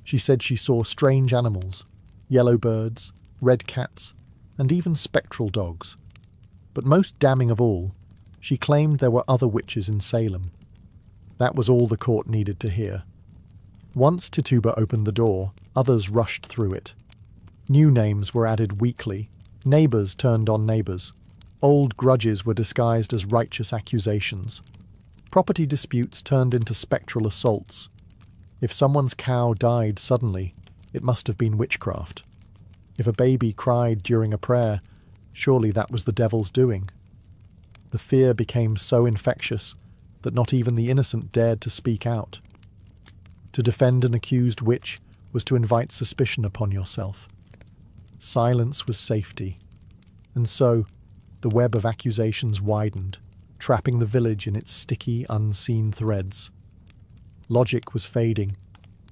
She said she saw strange animals, yellow birds, red cats, and even spectral dogs. But most damning of all, she claimed there were other witches in Salem. That was all the court needed to hear. Once Tituba opened the door, others rushed through it. New names were added weekly. Neighbours turned on neighbours. Old grudges were disguised as righteous accusations. Property disputes turned into spectral assaults. If someone's cow died suddenly, it must have been witchcraft. If a baby cried during a prayer, surely that was the devil's doing. The fear became so infectious that not even the innocent dared to speak out. To defend an accused witch was to invite suspicion upon yourself. Silence was safety. And so, the web of accusations widened, trapping the village in its sticky, unseen threads. Logic was fading.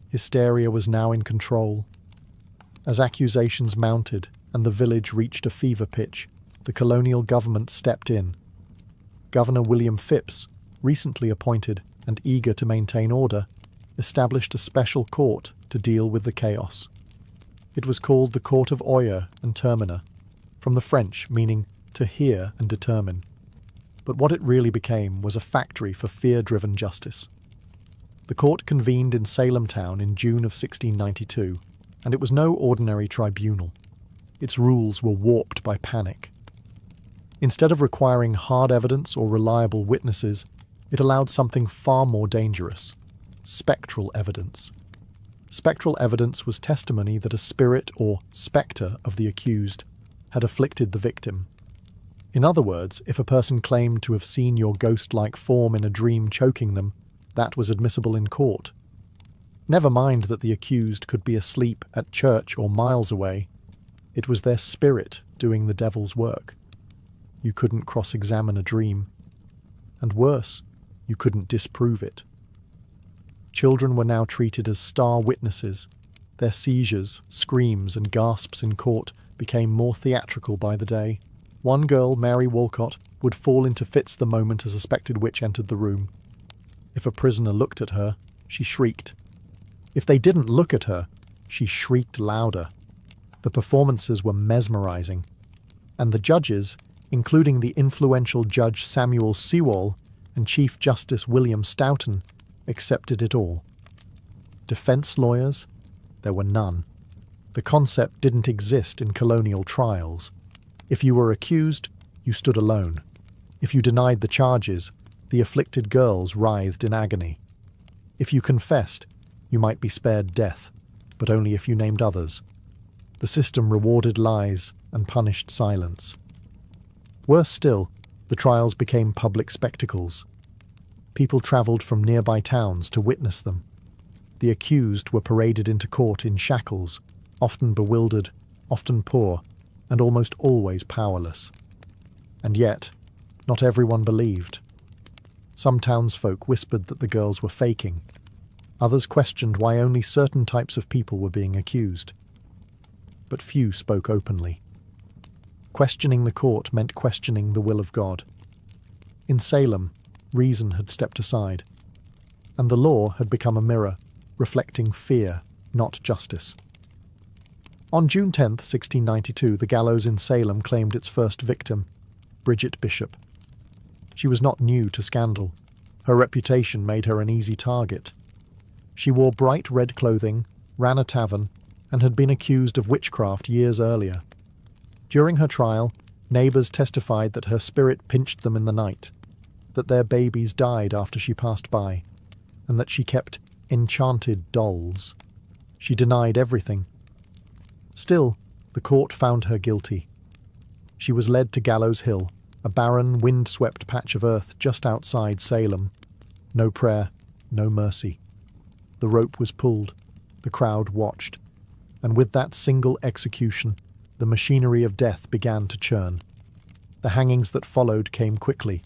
Hysteria was now in control. As accusations mounted and the village reached a fever pitch, the colonial government stepped in. Governor William Phipps, recently appointed and eager to maintain order, established a special court to deal with the chaos. It was called the Court of Oyer and Terminer, from the French meaning to hear and determine. But what it really became was a factory for fear-driven justice. The court convened in Salem town in June of 1692, and it was no ordinary tribunal. Its rules were warped by panic. Instead of requiring hard evidence or reliable witnesses, it allowed something far more dangerous: spectral evidence. Spectral evidence was testimony that a spirit or spectre of the accused had afflicted the victim. In other words, if a person claimed to have seen your ghost-like form in a dream choking them, that was admissible in court. Never mind that the accused could be asleep at church or miles away. It was their spirit doing the devil's work. You couldn't cross-examine a dream. And worse, you couldn't disprove it. Children were now treated as star witnesses. Their seizures, screams, and gasps in court became more theatrical by the day. One girl, Mary Walcott, would fall into fits the moment a suspected witch entered the room. If a prisoner looked at her, she shrieked. If they didn't look at her, she shrieked louder. The performances were mesmerizing, and the judges, including the influential Judge Samuel Sewall and Chief Justice William Stoughton, accepted it all. Defense lawyers? There were none. The concept didn't exist in colonial trials. If you were accused, you stood alone. If you denied the charges, the afflicted girls writhed in agony. If you confessed, you might be spared death, but only if you named others. The system rewarded lies and punished silence. Worse still, the trials became public spectacles. People travelled from nearby towns to witness them. The accused were paraded into court in shackles, often bewildered, often poor, and almost always powerless. And yet, not everyone believed. Some townsfolk whispered that the girls were faking. Others questioned why only certain types of people were being accused. But few spoke openly. Questioning the court meant questioning the will of God. In Salem, reason had stepped aside, and the law had become a mirror, reflecting fear, not justice. On June 10, 1692, the gallows in Salem claimed its first victim, Bridget Bishop. She was not new to scandal. Her reputation made her an easy target. She wore bright red clothing, ran a tavern, and had been accused of witchcraft years earlier. During her trial, neighbours testified that her spirit pinched them in the night, that their babies died after she passed by, and that she kept enchanted dolls. She denied everything. Still, the court found her guilty. She was led to Gallows Hill, a barren, wind-swept patch of earth just outside Salem. No prayer, no mercy. The rope was pulled, the crowd watched, and with that single execution, the machinery of death began to churn. The hangings that followed came quickly.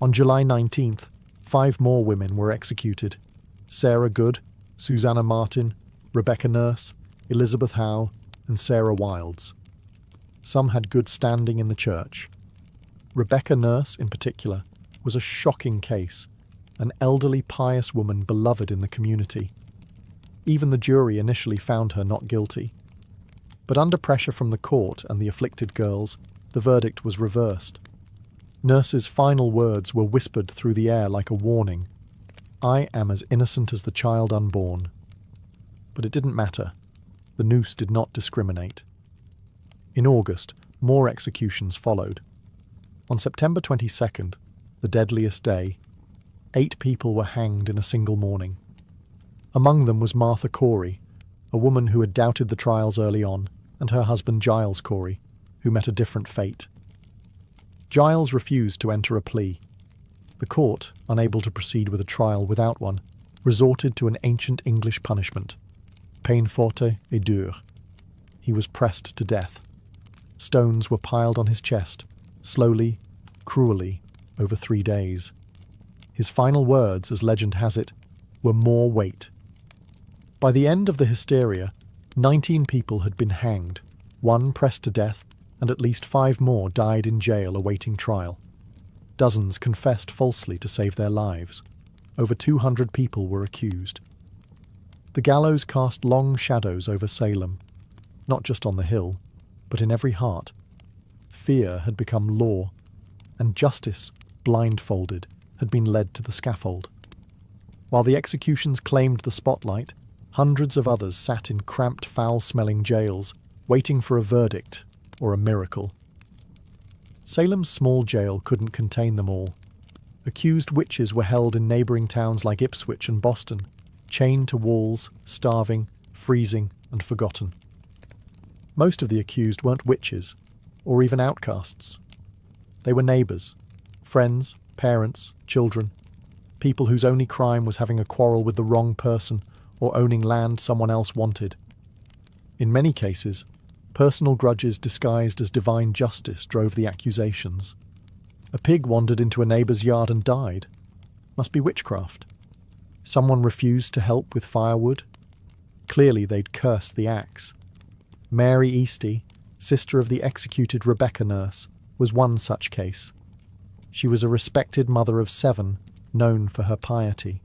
On July 19th, 5 more women were executed: Sarah Good, Susanna Martin, Rebecca Nurse, Elizabeth Howe, and Sarah Wilds. Some had good standing in the church. Rebecca Nurse, in particular, was a shocking case, an elderly, pious woman beloved in the community. Even the jury initially found her not guilty. But under pressure from the court and the afflicted girls, the verdict was reversed. Nurse's final words were whispered through the air like a warning: "I am as innocent as the child unborn." But it didn't matter. The noose did not discriminate. In August, more executions followed. On September 22nd, the deadliest day, 8 people were hanged in a single morning. Among them was Martha Corey, a woman who had doubted the trials early on, and her husband Giles Corey, who met a different fate. Giles refused to enter a plea. The court, unable to proceed with a trial without one, resorted to an ancient English punishment: peine forte et dure. He was pressed to death. Stones were piled on his chest, slowly, cruelly, over 3 days. His final words, as legend has it, were "more weight." By the end of the hysteria, 19 people had been hanged, 1 pressed to death, and at least 5 more died in jail awaiting trial. Dozens confessed falsely to save their lives. Over 200 people were accused. The gallows cast long shadows over Salem, not just on the hill, but in every heart. Fear had become law, and justice, blindfolded, had been led to the scaffold. While the executions claimed the spotlight, hundreds of others sat in cramped, foul-smelling jails, waiting for a verdict or a miracle. Salem's small jail couldn't contain them all. Accused witches were held in neighbouring towns like Ipswich and Boston, chained to walls, starving, freezing, and forgotten. Most of the accused weren't witches, or even outcasts. They were neighbours, friends, parents, children, people whose only crime was having a quarrel with the wrong person or owning land someone else wanted. In many cases, personal grudges disguised as divine justice drove the accusations. A pig wandered into a neighbour's yard and died. Must be witchcraft. Someone refused to help with firewood. Clearly they'd cursed the axe. Mary Easty, sister of the executed Rebecca Nurse, was one such case. She was a respected mother of 7, known for her piety.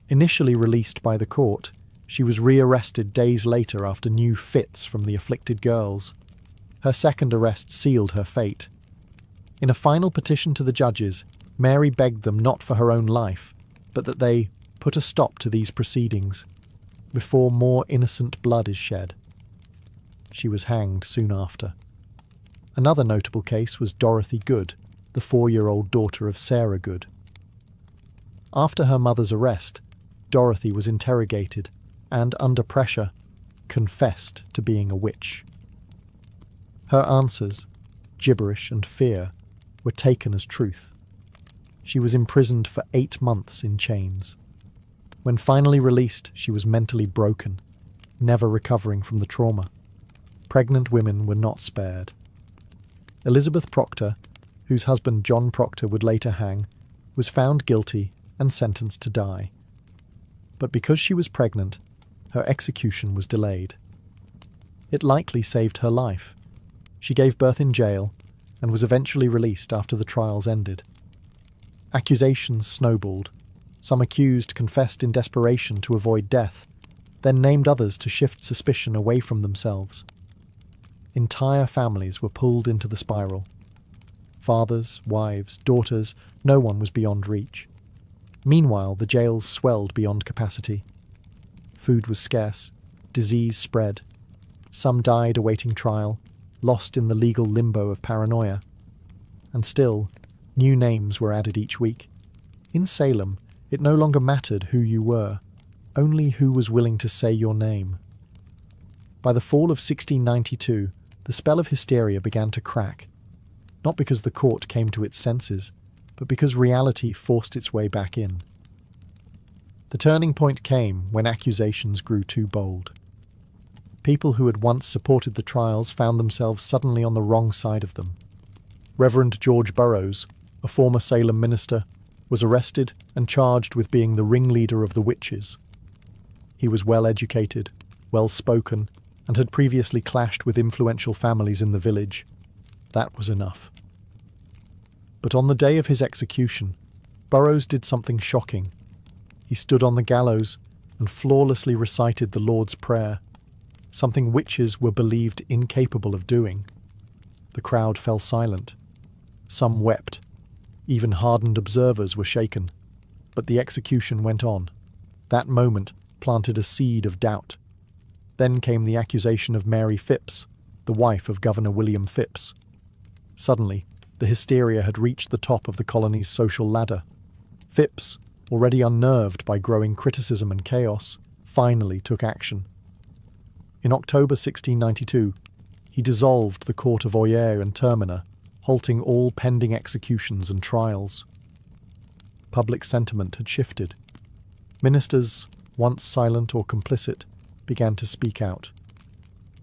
Initially released by the court, she was rearrested days later after new fits from the afflicted girls. Her second arrest sealed her fate. In a final petition to the judges, Mary begged them not for her own life, but that they put a stop to these proceedings, before more innocent blood is shed. She was hanged soon after. Another notable case was Dorothy Good, the 4-year-old daughter of Sarah Good. After her mother's arrest, Dorothy was interrogated and, under pressure, confessed to being a witch. Her answers, gibberish and fear, were taken as truth. She was imprisoned for 8 months in chains. When finally released, she was mentally broken, never recovering from the trauma. Pregnant women were not spared. Elizabeth Proctor, whose husband John Proctor would later hang, was found guilty and sentenced to die. But because she was pregnant, her execution was delayed. It likely saved her life. She gave birth in jail and was eventually released after the trials ended. Accusations snowballed. Some accused confessed in desperation to avoid death, then named others to shift suspicion away from themselves. Entire families were pulled into the spiral. Fathers, wives, daughters, no one was beyond reach. Meanwhile, the jails swelled beyond capacity. Food was scarce, disease spread. Some died awaiting trial, lost in the legal limbo of paranoia. And still, new names were added each week. In Salem, it no longer mattered who you were, only who was willing to say your name. By the fall of 1692, the spell of hysteria began to crack, not because the court came to its senses, but because reality forced its way back in. The turning point came when accusations grew too bold. People who had once supported the trials found themselves suddenly on the wrong side of them. Reverend George Burroughs, a former Salem minister, was arrested and charged with being the ringleader of the witches. He was well-educated, well-spoken, and had previously clashed with influential families in the village. That was enough. But on the day of his execution, Burroughs did something shocking. He stood on the gallows and flawlessly recited the Lord's Prayer, something witches were believed incapable of doing. The crowd fell silent. Some wept. Even hardened observers were shaken. But the execution went on. That moment planted a seed of doubt. Then came the accusation of Mary Phipps, the wife of Governor William Phipps. Suddenly, the hysteria had reached the top of the colony's social ladder. Phipps, already unnerved by growing criticism and chaos, finally took action. In October 1692, he dissolved the court of Oyer and Terminer, halting all pending executions and trials. Public sentiment had shifted. Ministers, once silent or complicit, began to speak out.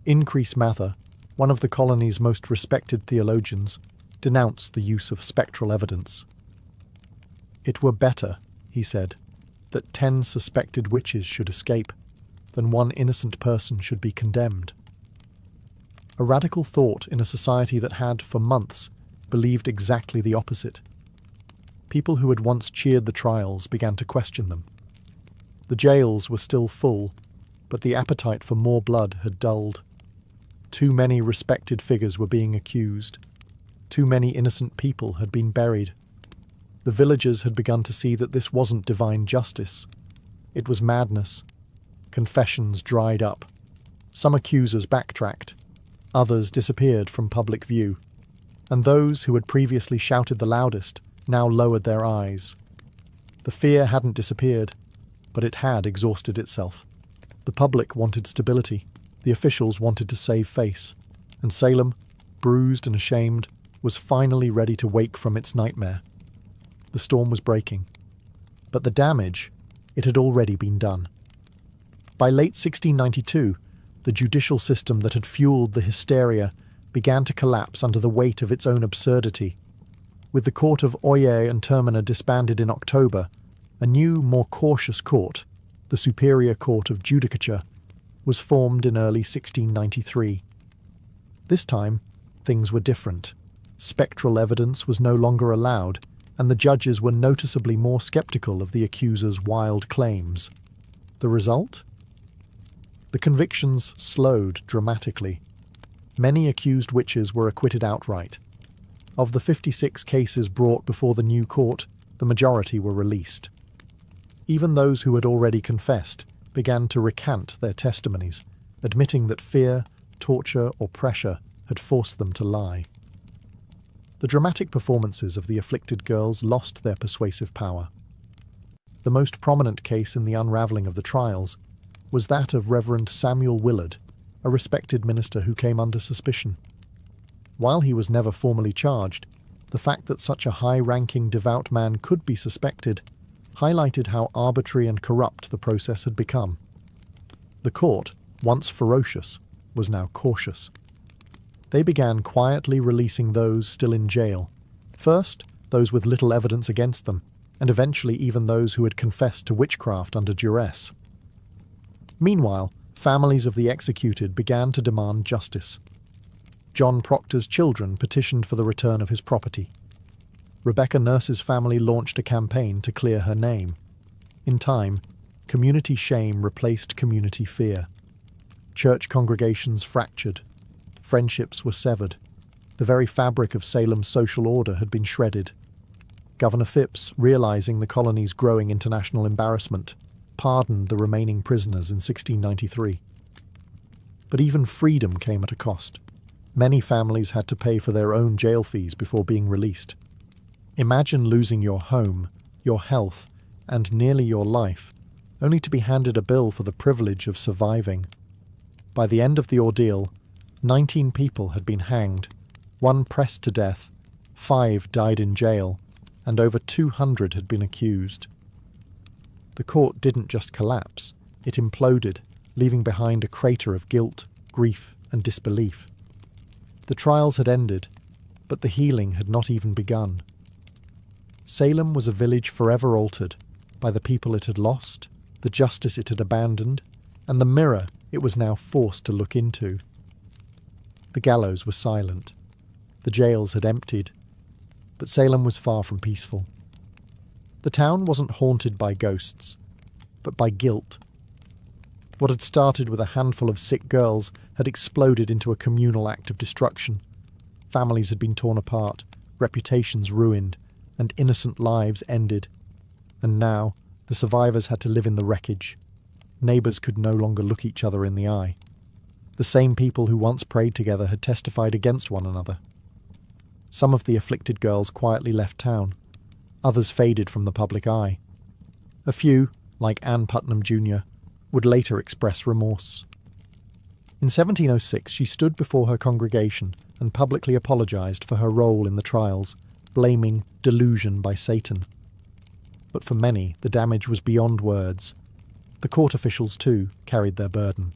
Increase Mather, one of the colony's most respected theologians, denounced the use of spectral evidence. "It were better," he said, "that 10 suspected witches should escape, than one innocent person should be condemned." A radical thought in a society that had, for months, believed exactly the opposite. People who had once cheered the trials began to question them. The jails were still full, but the appetite for more blood had dulled. Too many respected figures were being accused. Too many innocent people had been buried. The villagers had begun to see that this wasn't divine justice. It was madness. Confessions dried up. Some accusers backtracked. Others disappeared from public view. And those who had previously shouted the loudest now lowered their eyes. The fear hadn't disappeared, but it had exhausted itself. The public wanted stability. The officials wanted to save face. And Salem, bruised and ashamed, was finally ready to wake from its nightmare. The storm was breaking. But the damage, it had already been done. By late 1692, the judicial system that had fueled the hysteria began to collapse under the weight of its own absurdity. With the court of Oyer and Terminer disbanded in October, a new, more cautious court, the Superior Court of Judicature, was formed in early 1693. This time, things were different. Spectral evidence was no longer allowed, and the judges were noticeably more sceptical of the accuser's wild claims. The result? The convictions slowed dramatically. Many accused witches were acquitted outright. Of the 56 cases brought before the new court, the majority were released. Even those who had already confessed began to recant their testimonies, admitting that fear, torture, or pressure had forced them to lie. The dramatic performances of the afflicted girls lost their persuasive power. The most prominent case in the unravelling of the trials was that of Reverend Samuel Willard, a respected minister who came under suspicion. While he was never formally charged, the fact that such a high-ranking devout man could be suspected highlighted how arbitrary and corrupt the process had become. The court, once ferocious, was now cautious. They began quietly releasing those still in jail. First, those with little evidence against them, and eventually even those who had confessed to witchcraft under duress. Meanwhile, families of the executed began to demand justice. John Proctor's children petitioned for the return of his property. Rebecca Nurse's family launched a campaign to clear her name. In time, community shame replaced community fear. Church congregations fractured. Friendships were severed. The very fabric of Salem's social order had been shredded. Governor Phipps, realizing the colony's growing international embarrassment, pardoned the remaining prisoners in 1693. But even freedom came at a cost. Many families had to pay for their own jail fees before being released. Imagine losing your home, your health, and nearly your life, only to be handed a bill for the privilege of surviving. By the end of the ordeal, 19 people had been hanged, 1 pressed to death, 5 died in jail, and over 200 had been accused. The court didn't just collapse, it imploded, leaving behind a crater of guilt, grief, and disbelief. The trials had ended, but the healing had not even begun. Salem was a village forever altered by the people it had lost, the justice it had abandoned, and the mirror it was now forced to look into. The gallows were silent. The jails had emptied. But Salem was far from peaceful. The town wasn't haunted by ghosts, but by guilt. What had started with a handful of sick girls had exploded into a communal act of destruction. Families had been torn apart, reputations ruined, and innocent lives ended. And now, the survivors had to live in the wreckage. Neighbours could no longer look each other in the eye. The same people who once prayed together had testified against one another. Some of the afflicted girls quietly left town. Others faded from the public eye. A few, like Anne Putnam Jr., would later express remorse. In 1706 she stood before her congregation and publicly apologised for her role in the trials, blaming delusion by Satan. But for many, the damage was beyond words. The court officials, too, carried their burden.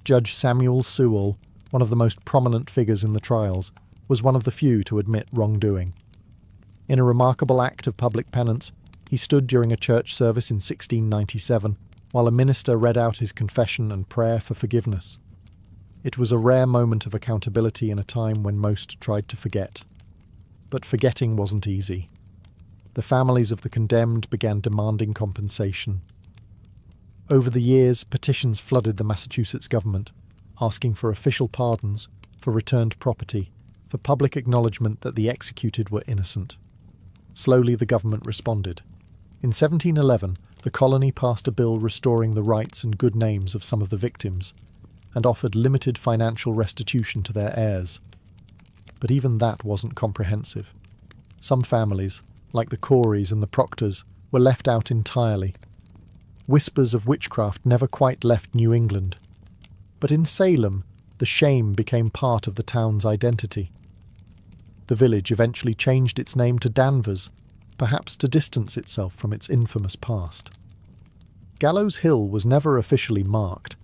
Judge Samuel Sewall, one of the most prominent figures in the trials, was one of the few to admit wrongdoing. In a remarkable act of public penance, he stood during a church service in 1697, while a minister read out his confession and prayer for forgiveness. It was a rare moment of accountability in a time when most tried to forget. But forgetting wasn't easy. The families of the condemned began demanding compensation. Over the years, petitions flooded the Massachusetts government, asking for official pardons, for returned property, for public acknowledgement that the executed were innocent. Slowly the government responded. In 1711, the colony passed a bill restoring the rights and good names of some of the victims, and offered limited financial restitution to their heirs. But even that wasn't comprehensive. Some families, like the Coreys and the Proctors, were left out entirely. Whispers of witchcraft never quite left New England. But in Salem, the shame became part of the town's identity. The village eventually changed its name to Danvers, perhaps to distance itself from its infamous past. Gallows Hill was never officially marked,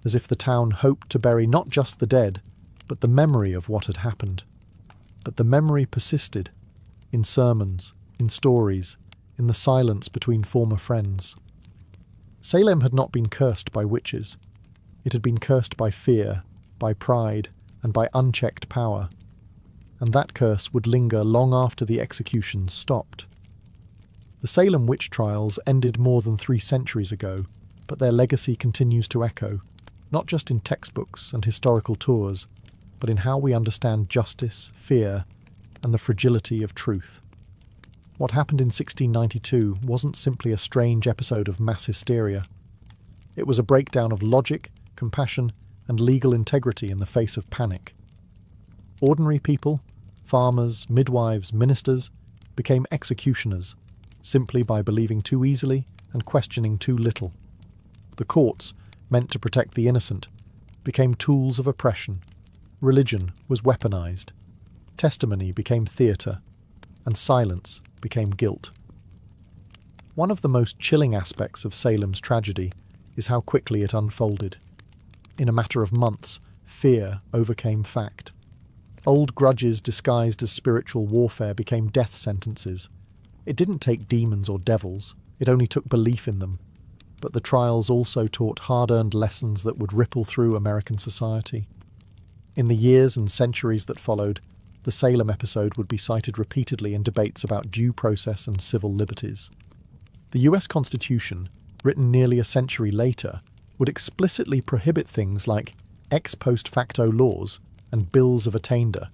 as if the town hoped to bury not just the dead, but the memory of what had happened. But the memory persisted, in sermons, in stories, in the silence between former friends. Salem had not been cursed by witches. It had been cursed by fear, by pride, and by unchecked power. And that curse would linger long after the executions stopped. The Salem witch trials ended more than 3 centuries ago, but their legacy continues to echo, not just in textbooks and historical tours, but in how we understand justice, fear, and the fragility of truth. What happened in 1692 wasn't simply a strange episode of mass hysteria. It was a breakdown of logic, compassion, and legal integrity in the face of panic. Ordinary people, farmers, midwives, ministers, became executioners, simply by believing too easily and questioning too little. The courts, meant to protect the innocent, became tools of oppression. Religion was weaponized. Testimony became theatre, and silence became guilt. One of the most chilling aspects of Salem's tragedy is how quickly it unfolded. In a matter of months, fear overcame fact. Old grudges disguised as spiritual warfare became death sentences. It didn't take demons or devils, it only took belief in them. But the trials also taught hard-earned lessons that would ripple through American society. In the years and centuries that followed, the Salem episode would be cited repeatedly in debates about due process and civil liberties. The US Constitution, written nearly a century later, would explicitly prohibit things like ex post facto laws and bills of attainder,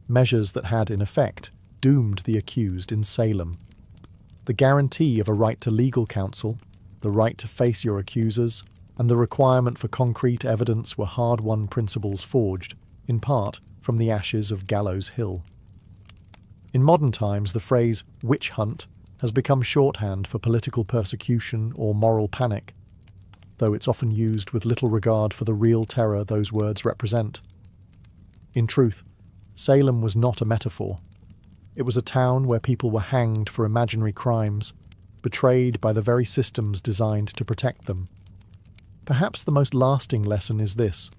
measures that had, in effect, doomed the accused in Salem. The guarantee of a right to legal counsel, the right to face your accusers, and the requirement for concrete evidence were hard-won principles forged, in part, from the ashes of Gallows Hill. In modern times, the phrase witch hunt has become shorthand for political persecution or moral panic, though it's often used with little regard for the real terror those words represent. In truth, Salem was not a metaphor. It was a town where people were hanged for imaginary crimes, betrayed by the very systems designed to protect them. Perhaps the most lasting lesson is this: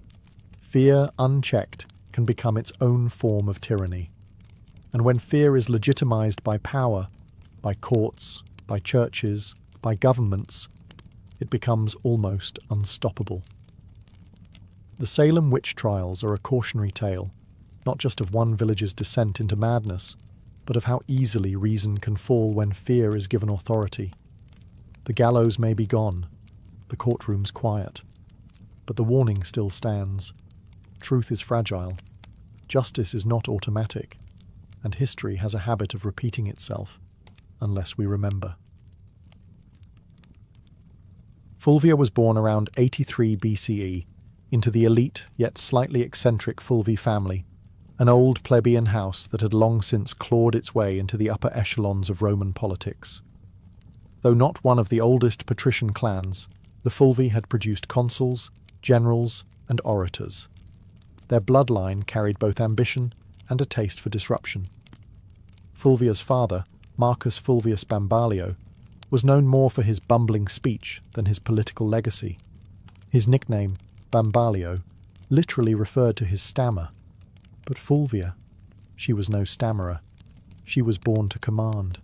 fear unchecked can become its own form of tyranny. And when fear is legitimized by power, by courts, by churches, by governments, it becomes almost unstoppable. The Salem witch trials are a cautionary tale, not just of one village's descent into madness, but of how easily reason can fall when fear is given authority. The gallows may be gone, the courtroom's quiet, but the warning still stands. Truth is fragile, justice is not automatic, and history has a habit of repeating itself, unless we remember. Fulvia was born around 83 BCE into the elite yet slightly eccentric Fulvi family, an old plebeian house that had long since clawed its way into the upper echelons of Roman politics. Though not one of the oldest patrician clans, the Fulvi had produced consuls, generals, and orators. Their bloodline carried both ambition and a taste for disruption. Fulvia's father, Marcus Fulvius Bambalio, was known more for his bumbling speech than his political legacy. His nickname, Bambalio, literally referred to his stammer. But Fulvia, she was no stammerer. She was born to command.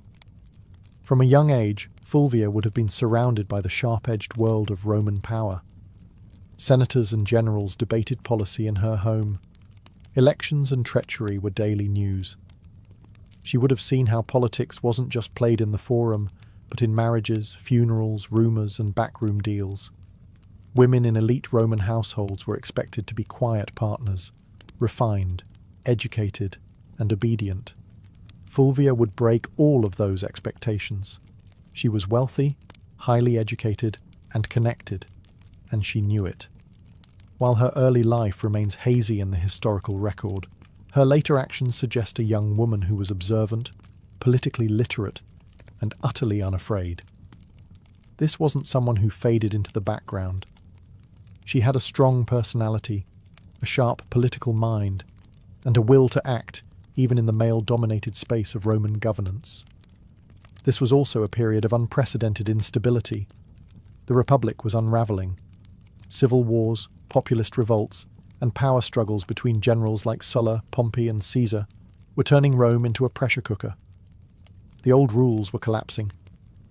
From a young age, Fulvia would have been surrounded by the sharp-edged world of Roman power. Senators and generals debated policy in her home. Elections and treachery were daily news. She would have seen how politics wasn't just played in the forum, but in marriages, funerals, rumours, and backroom deals. Women in elite Roman households were expected to be quiet partners, refined, educated, and obedient. Fulvia would break all of those expectations. She was wealthy, highly educated, and connected, and she knew it. While her early life remains hazy in the historical record, her later actions suggest a young woman who was observant, politically literate, and utterly unafraid. This wasn't someone who faded into the background. She had a strong personality, a sharp political mind, and a will to act even in the male-dominated space of Roman governance. This was also a period of unprecedented instability. The Republic was unravelling. Civil wars, populist revolts, and power struggles between generals like Sulla, Pompey, and Caesar were turning Rome into a pressure cooker. The old rules were collapsing,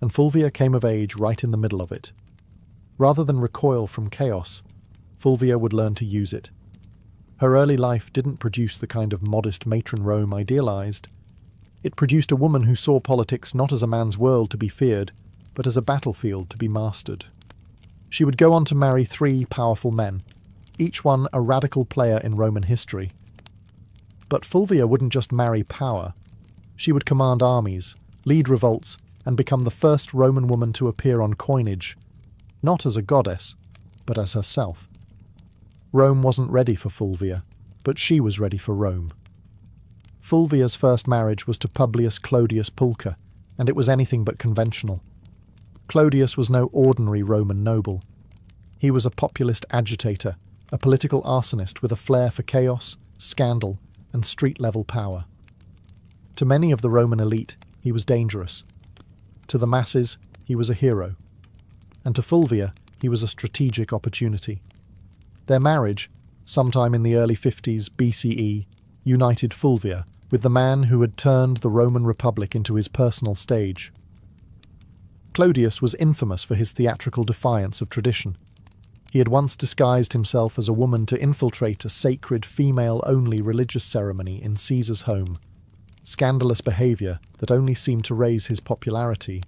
and Fulvia came of age right in the middle of it. Rather than recoil from chaos, Fulvia would learn to use it. Her early life didn't produce the kind of modest matron Rome idealized. It produced a woman who saw politics not as a man's world to be feared, but as a battlefield to be mastered. She would go on to marry 3 powerful men, each one a radical player in Roman history. But Fulvia wouldn't just marry power. She would command armies, lead revolts, and become the first Roman woman to appear on coinage, not as a goddess, but as herself. Rome wasn't ready for Fulvia, but she was ready for Rome. Fulvia's first marriage was to Publius Clodius Pulcher, and it was anything but conventional. Clodius was no ordinary Roman noble. He was a populist agitator, a political arsonist with a flair for chaos, scandal, and street-level power. To many of the Roman elite, he was dangerous. To the masses, he was a hero. And to Fulvia, he was a strategic opportunity. Their marriage, sometime in the early 50s BCE, united Fulvia with the man who had turned the Roman Republic into his personal stage. Clodius was infamous for his theatrical defiance of tradition. He had once disguised himself as a woman to infiltrate a sacred female-only religious ceremony in Caesar's home, scandalous behaviour that only seemed to raise his popularity.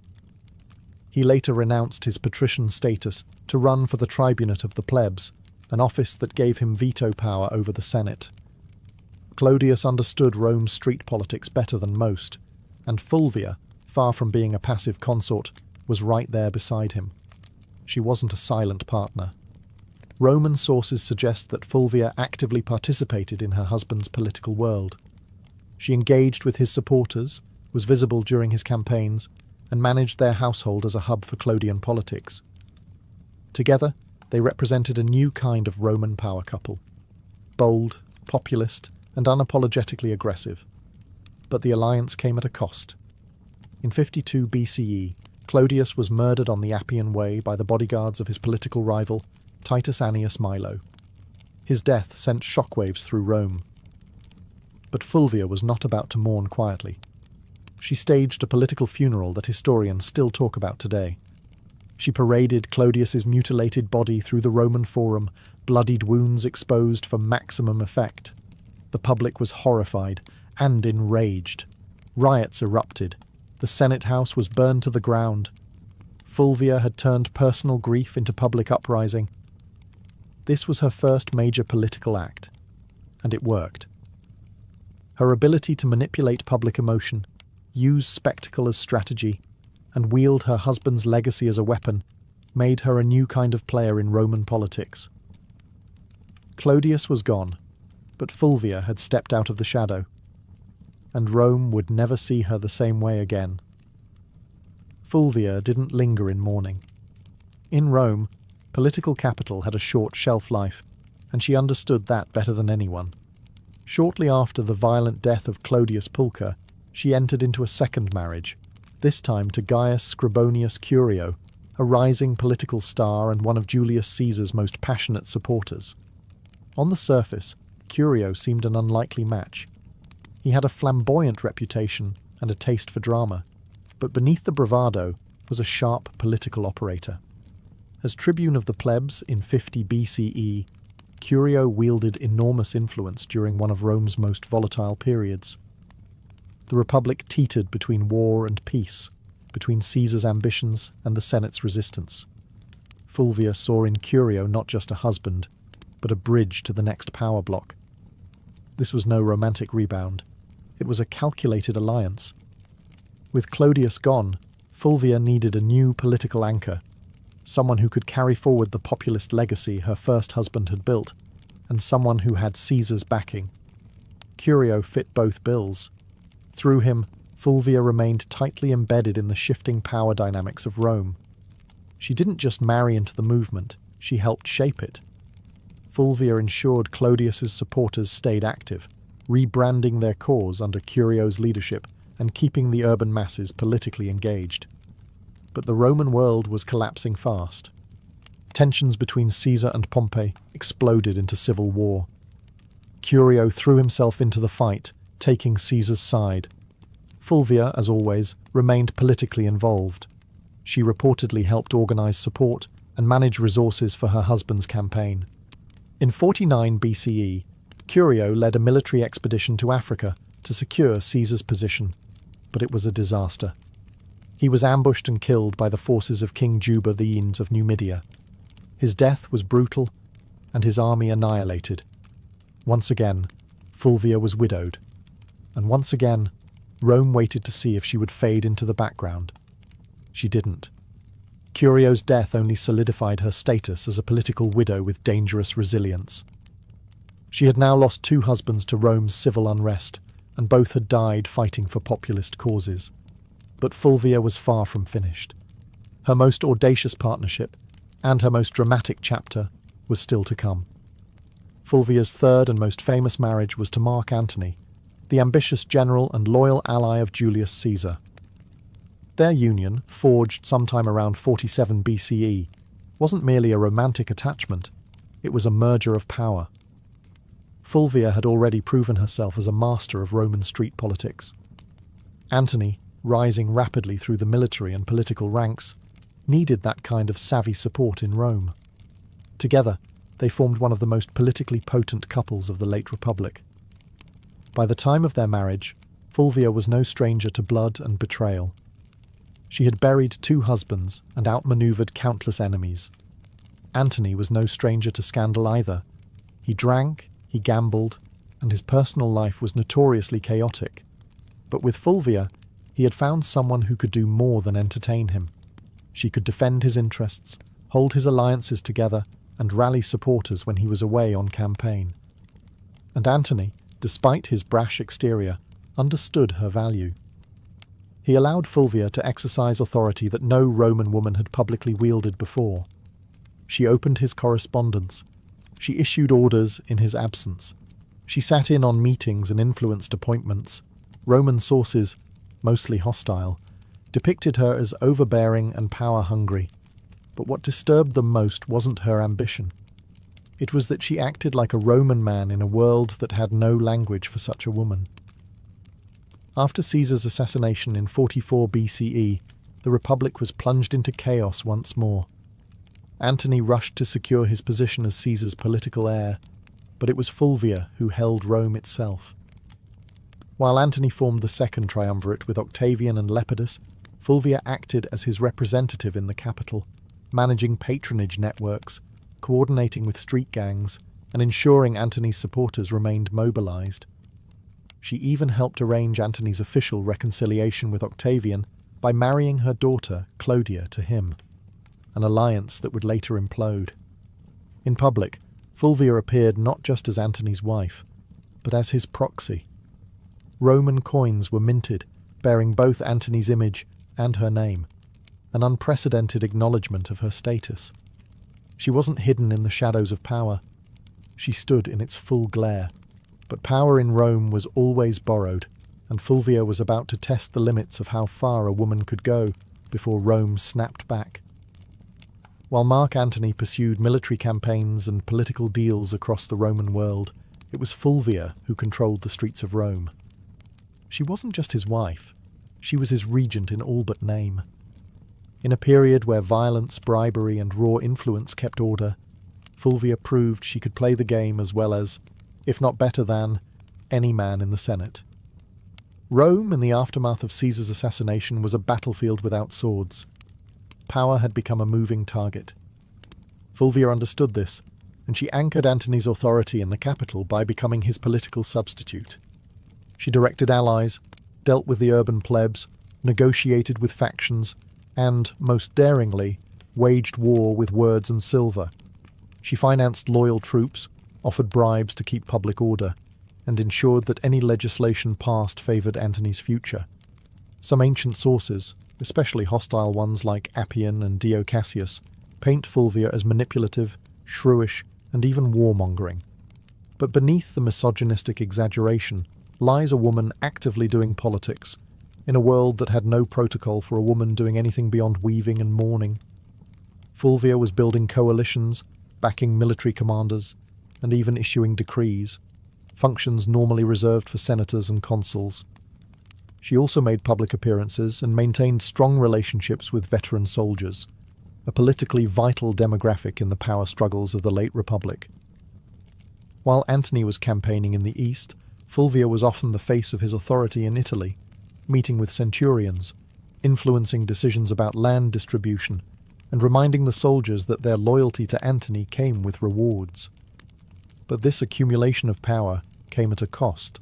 He later renounced his patrician status to run for the tribunate of the plebs, an office that gave him veto power over the Senate. Clodius understood Rome's street politics better than most, and Fulvia, far from being a passive consort, was right there beside him. She wasn't a silent partner. Roman sources suggest that Fulvia actively participated in her husband's political world. She engaged with his supporters, was visible during his campaigns, and managed their household as a hub for Clodian politics. Together, they represented a new kind of Roman power couple. Bold, populist, and unapologetically aggressive. But the alliance came at a cost. In 52 BCE, Clodius was murdered on the Appian Way by the bodyguards of his political rival, Titus Annius Milo. His death sent shockwaves through Rome. But Fulvia was not about to mourn quietly. She staged a political funeral that historians still talk about today. She paraded Clodius's mutilated body through the Roman Forum, bloodied wounds exposed for maximum effect. The public was horrified and enraged. Riots erupted. The Senate House was burned to the ground. Fulvia had turned personal grief into public uprising. This was her first major political act, and it worked. Her ability to manipulate public emotion, use spectacle as strategy, and wield her husband's legacy as a weapon made her a new kind of player in Roman politics. Clodius was gone, but Fulvia had stepped out of the shadow, and Rome would never see her the same way again. Fulvia didn't linger in mourning. In Rome, political capital had a short shelf life, and she understood that better than anyone. Shortly after the violent death of Clodius Pulcher, she entered into a second marriage, this time to Gaius Scribonius Curio, a rising political star and one of Julius Caesar's most passionate supporters. On the surface, Curio seemed an unlikely match. He had a flamboyant reputation and a taste for drama, but beneath the bravado was a sharp political operator. As tribune of the plebs in 50 BCE, Curio wielded enormous influence during one of Rome's most volatile periods. The Republic teetered between war and peace, between Caesar's ambitions and the Senate's resistance. Fulvia saw in Curio not just a husband, but a bridge to the next power block. This was no romantic rebound. It was a calculated alliance. With Clodius gone, Fulvia needed a new political anchor, someone who could carry forward the populist legacy her first husband had built, and someone who had Caesar's backing. Curio fit both bills. Through him, Fulvia remained tightly embedded in the shifting power dynamics of Rome. She didn't just marry into the movement, she helped shape it. Fulvia ensured Clodius's supporters stayed active, rebranding their cause under Curio's leadership and keeping the urban masses politically engaged. But the Roman world was collapsing fast. Tensions between Caesar and Pompey exploded into civil war. Curio threw himself into the fight, taking Caesar's side. Fulvia, as always, remained politically involved. She reportedly helped organize support and manage resources for her husband's campaign. In 49 BCE, Curio led a military expedition to Africa to secure Caesar's position, but it was a disaster. He was ambushed and killed by the forces of King Juba the Aenes of Numidia. His death was brutal, and his army annihilated. Once again, Fulvia was widowed, and once again, Rome waited to see if she would fade into the background. She didn't. Curio's death only solidified her status as a political widow with dangerous resilience. She had now lost 2 husbands to Rome's civil unrest, and both had died fighting for populist causes. But Fulvia was far from finished. Her most audacious partnership, and her most dramatic chapter, was still to come. Fulvia's third and most famous marriage was to Mark Antony, the ambitious general and loyal ally of Julius Caesar. Their union, forged sometime around 47 BCE, wasn't merely a romantic attachment, it was a merger of power. Fulvia had already proven herself as a master of Roman street politics. Antony, rising rapidly through the military and political ranks, needed that kind of savvy support in Rome. Together, they formed one of the most politically potent couples of the late Republic. By the time of their marriage, Fulvia was no stranger to blood and betrayal. She had buried 2 husbands and outmaneuvered countless enemies. Antony was no stranger to scandal either. He drank, he gambled, and his personal life was notoriously chaotic. But with Fulvia, he had found someone who could do more than entertain him. She could defend his interests, hold his alliances together, and rally supporters when he was away on campaign. And Antony, despite his brash exterior, understood her value. He allowed Fulvia to exercise authority that no Roman woman had publicly wielded before. She opened his correspondence. She issued orders in his absence. She sat in on meetings and influenced appointments. Roman sources, mostly hostile, depicted her as overbearing and power-hungry. But what disturbed them most wasn't her ambition. It was that she acted like a Roman man in a world that had no language for such a woman. After Caesar's assassination in 44 BCE, the Republic was plunged into chaos once more. Antony rushed to secure his position as Caesar's political heir, but it was Fulvia who held Rome itself. While Antony formed the second triumvirate with Octavian and Lepidus, Fulvia acted as his representative in the capital, managing patronage networks, coordinating with street gangs, and ensuring Antony's supporters remained mobilized. She even helped arrange Antony's official reconciliation with Octavian by marrying her daughter, Clodia, to him, an alliance that would later implode. In public, Fulvia appeared not just as Antony's wife, but as his proxy. Roman coins were minted, bearing both Antony's image and her name, an unprecedented acknowledgement of her status. She wasn't hidden in the shadows of power. She stood in its full glare. But power in Rome was always borrowed, and Fulvia was about to test the limits of how far a woman could go before Rome snapped back. While Mark Antony pursued military campaigns and political deals across the Roman world, it was Fulvia who controlled the streets of Rome. She wasn't just his wife, she was his regent in all but name. In a period where violence, bribery, and raw influence kept order, Fulvia proved she could play the game as well as, if not better than, any man in the Senate. Rome, in the aftermath of Caesar's assassination, was a battlefield without swords. Power had become a moving target. Fulvia understood this, and she anchored Antony's authority in the capital by becoming his political substitute. She directed allies, dealt with the urban plebs, negotiated with factions, and, most daringly, waged war with words and silver. She financed loyal troops, offered bribes to keep public order, and ensured that any legislation passed favoured Antony's future. Some ancient sources, especially hostile ones like Appian and Dio Cassius, paint Fulvia as manipulative, shrewish, and even warmongering. But beneath the misogynistic exaggeration lies a woman actively doing politics, in a world that had no protocol for a woman doing anything beyond weaving and mourning. Fulvia was building coalitions, backing military commanders, and even issuing decrees, functions normally reserved for senators and consuls. She also made public appearances and maintained strong relationships with veteran soldiers, a politically vital demographic in the power struggles of the late Republic. While Antony was campaigning in the east, Fulvia was often the face of his authority in Italy, meeting with centurions, influencing decisions about land distribution, and reminding the soldiers that their loyalty to Antony came with rewards. But this accumulation of power came at a cost.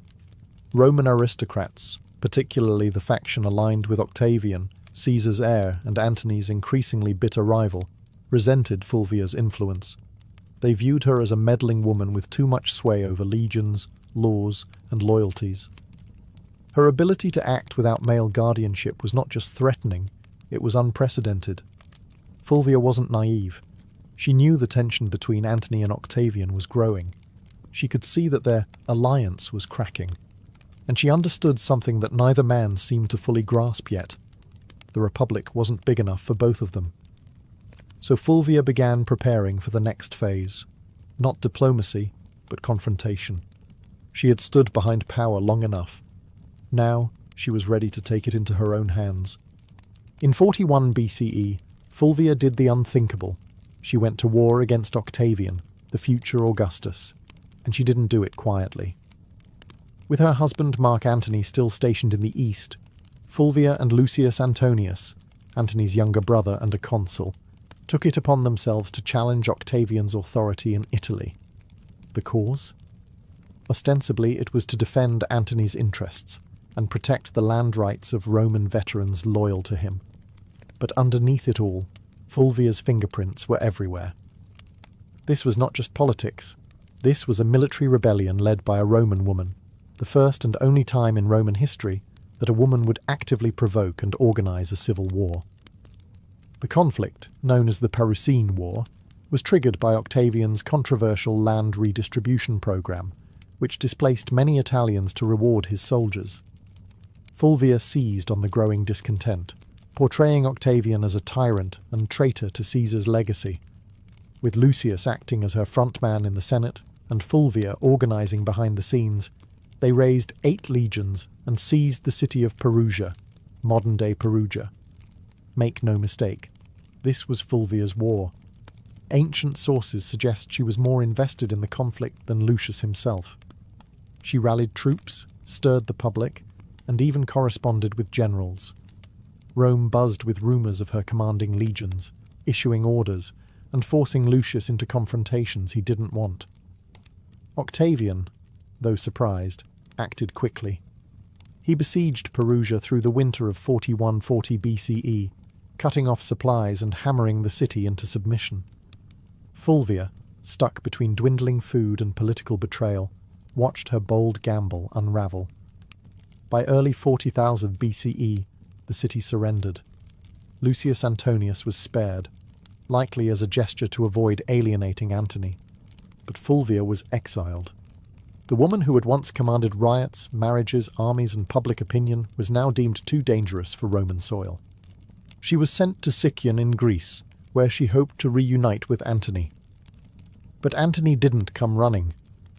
Roman aristocrats, particularly the faction aligned with Octavian, Caesar's heir and Antony's increasingly bitter rival, resented Fulvia's influence. They viewed her as a meddling woman with too much sway over legions, laws, and loyalties. Her ability to act without male guardianship was not just threatening, it was unprecedented. Fulvia wasn't naive. She knew the tension between Antony and Octavian was growing. She could see that their alliance was cracking. And she understood something that neither man seemed to fully grasp yet. The Republic wasn't big enough for both of them. So Fulvia began preparing for the next phase. Not diplomacy, but confrontation. She had stood behind power long enough. Now she was ready to take it into her own hands. In 41 BCE, Fulvia did the unthinkable. She went to war against Octavian, the future Augustus, and she didn't do it quietly. With her husband Mark Antony still stationed in the east, Fulvia and Lucius Antonius, Antony's younger brother and a consul, took it upon themselves to challenge Octavian's authority in Italy. The cause? Ostensibly, it was to defend Antony's interests and protect the land rights of Roman veterans loyal to him. But underneath it all, Fulvia's fingerprints were everywhere. This was not just politics. This was a military rebellion led by a Roman woman, the first and only time in Roman history that a woman would actively provoke and organize a civil war. The conflict, known as the Perusine War, was triggered by Octavian's controversial land redistribution program, which displaced many Italians to reward his soldiers. Fulvia seized on the growing discontent, portraying Octavian as a tyrant and traitor to Caesar's legacy. With Lucius acting as her frontman in the Senate and Fulvia organizing behind the scenes, They raised 8 legions and seized the city of Perugia, modern-day Perugia. Make no mistake, this was Fulvia's war. Ancient sources suggest she was more invested in the conflict than Lucius himself. She rallied troops, stirred the public, and even corresponded with generals. Rome buzzed with rumours of her commanding legions, issuing orders, and forcing Lucius into confrontations he didn't want. Octavian, though surprised, acted quickly. He besieged Perugia through the winter of 4140 BCE, cutting off supplies and hammering the city into submission. Fulvia, stuck between dwindling food and political betrayal, watched her bold gamble unravel. By early 40,000 BCE, the city surrendered. Lucius Antonius was spared, likely as a gesture to avoid alienating Antony. But Fulvia was exiled. The woman who had once commanded riots, marriages, armies, and public opinion was now deemed too dangerous for Roman soil. She was sent to Sicyon in Greece, where she hoped to reunite with Antony. But Antony didn't come running.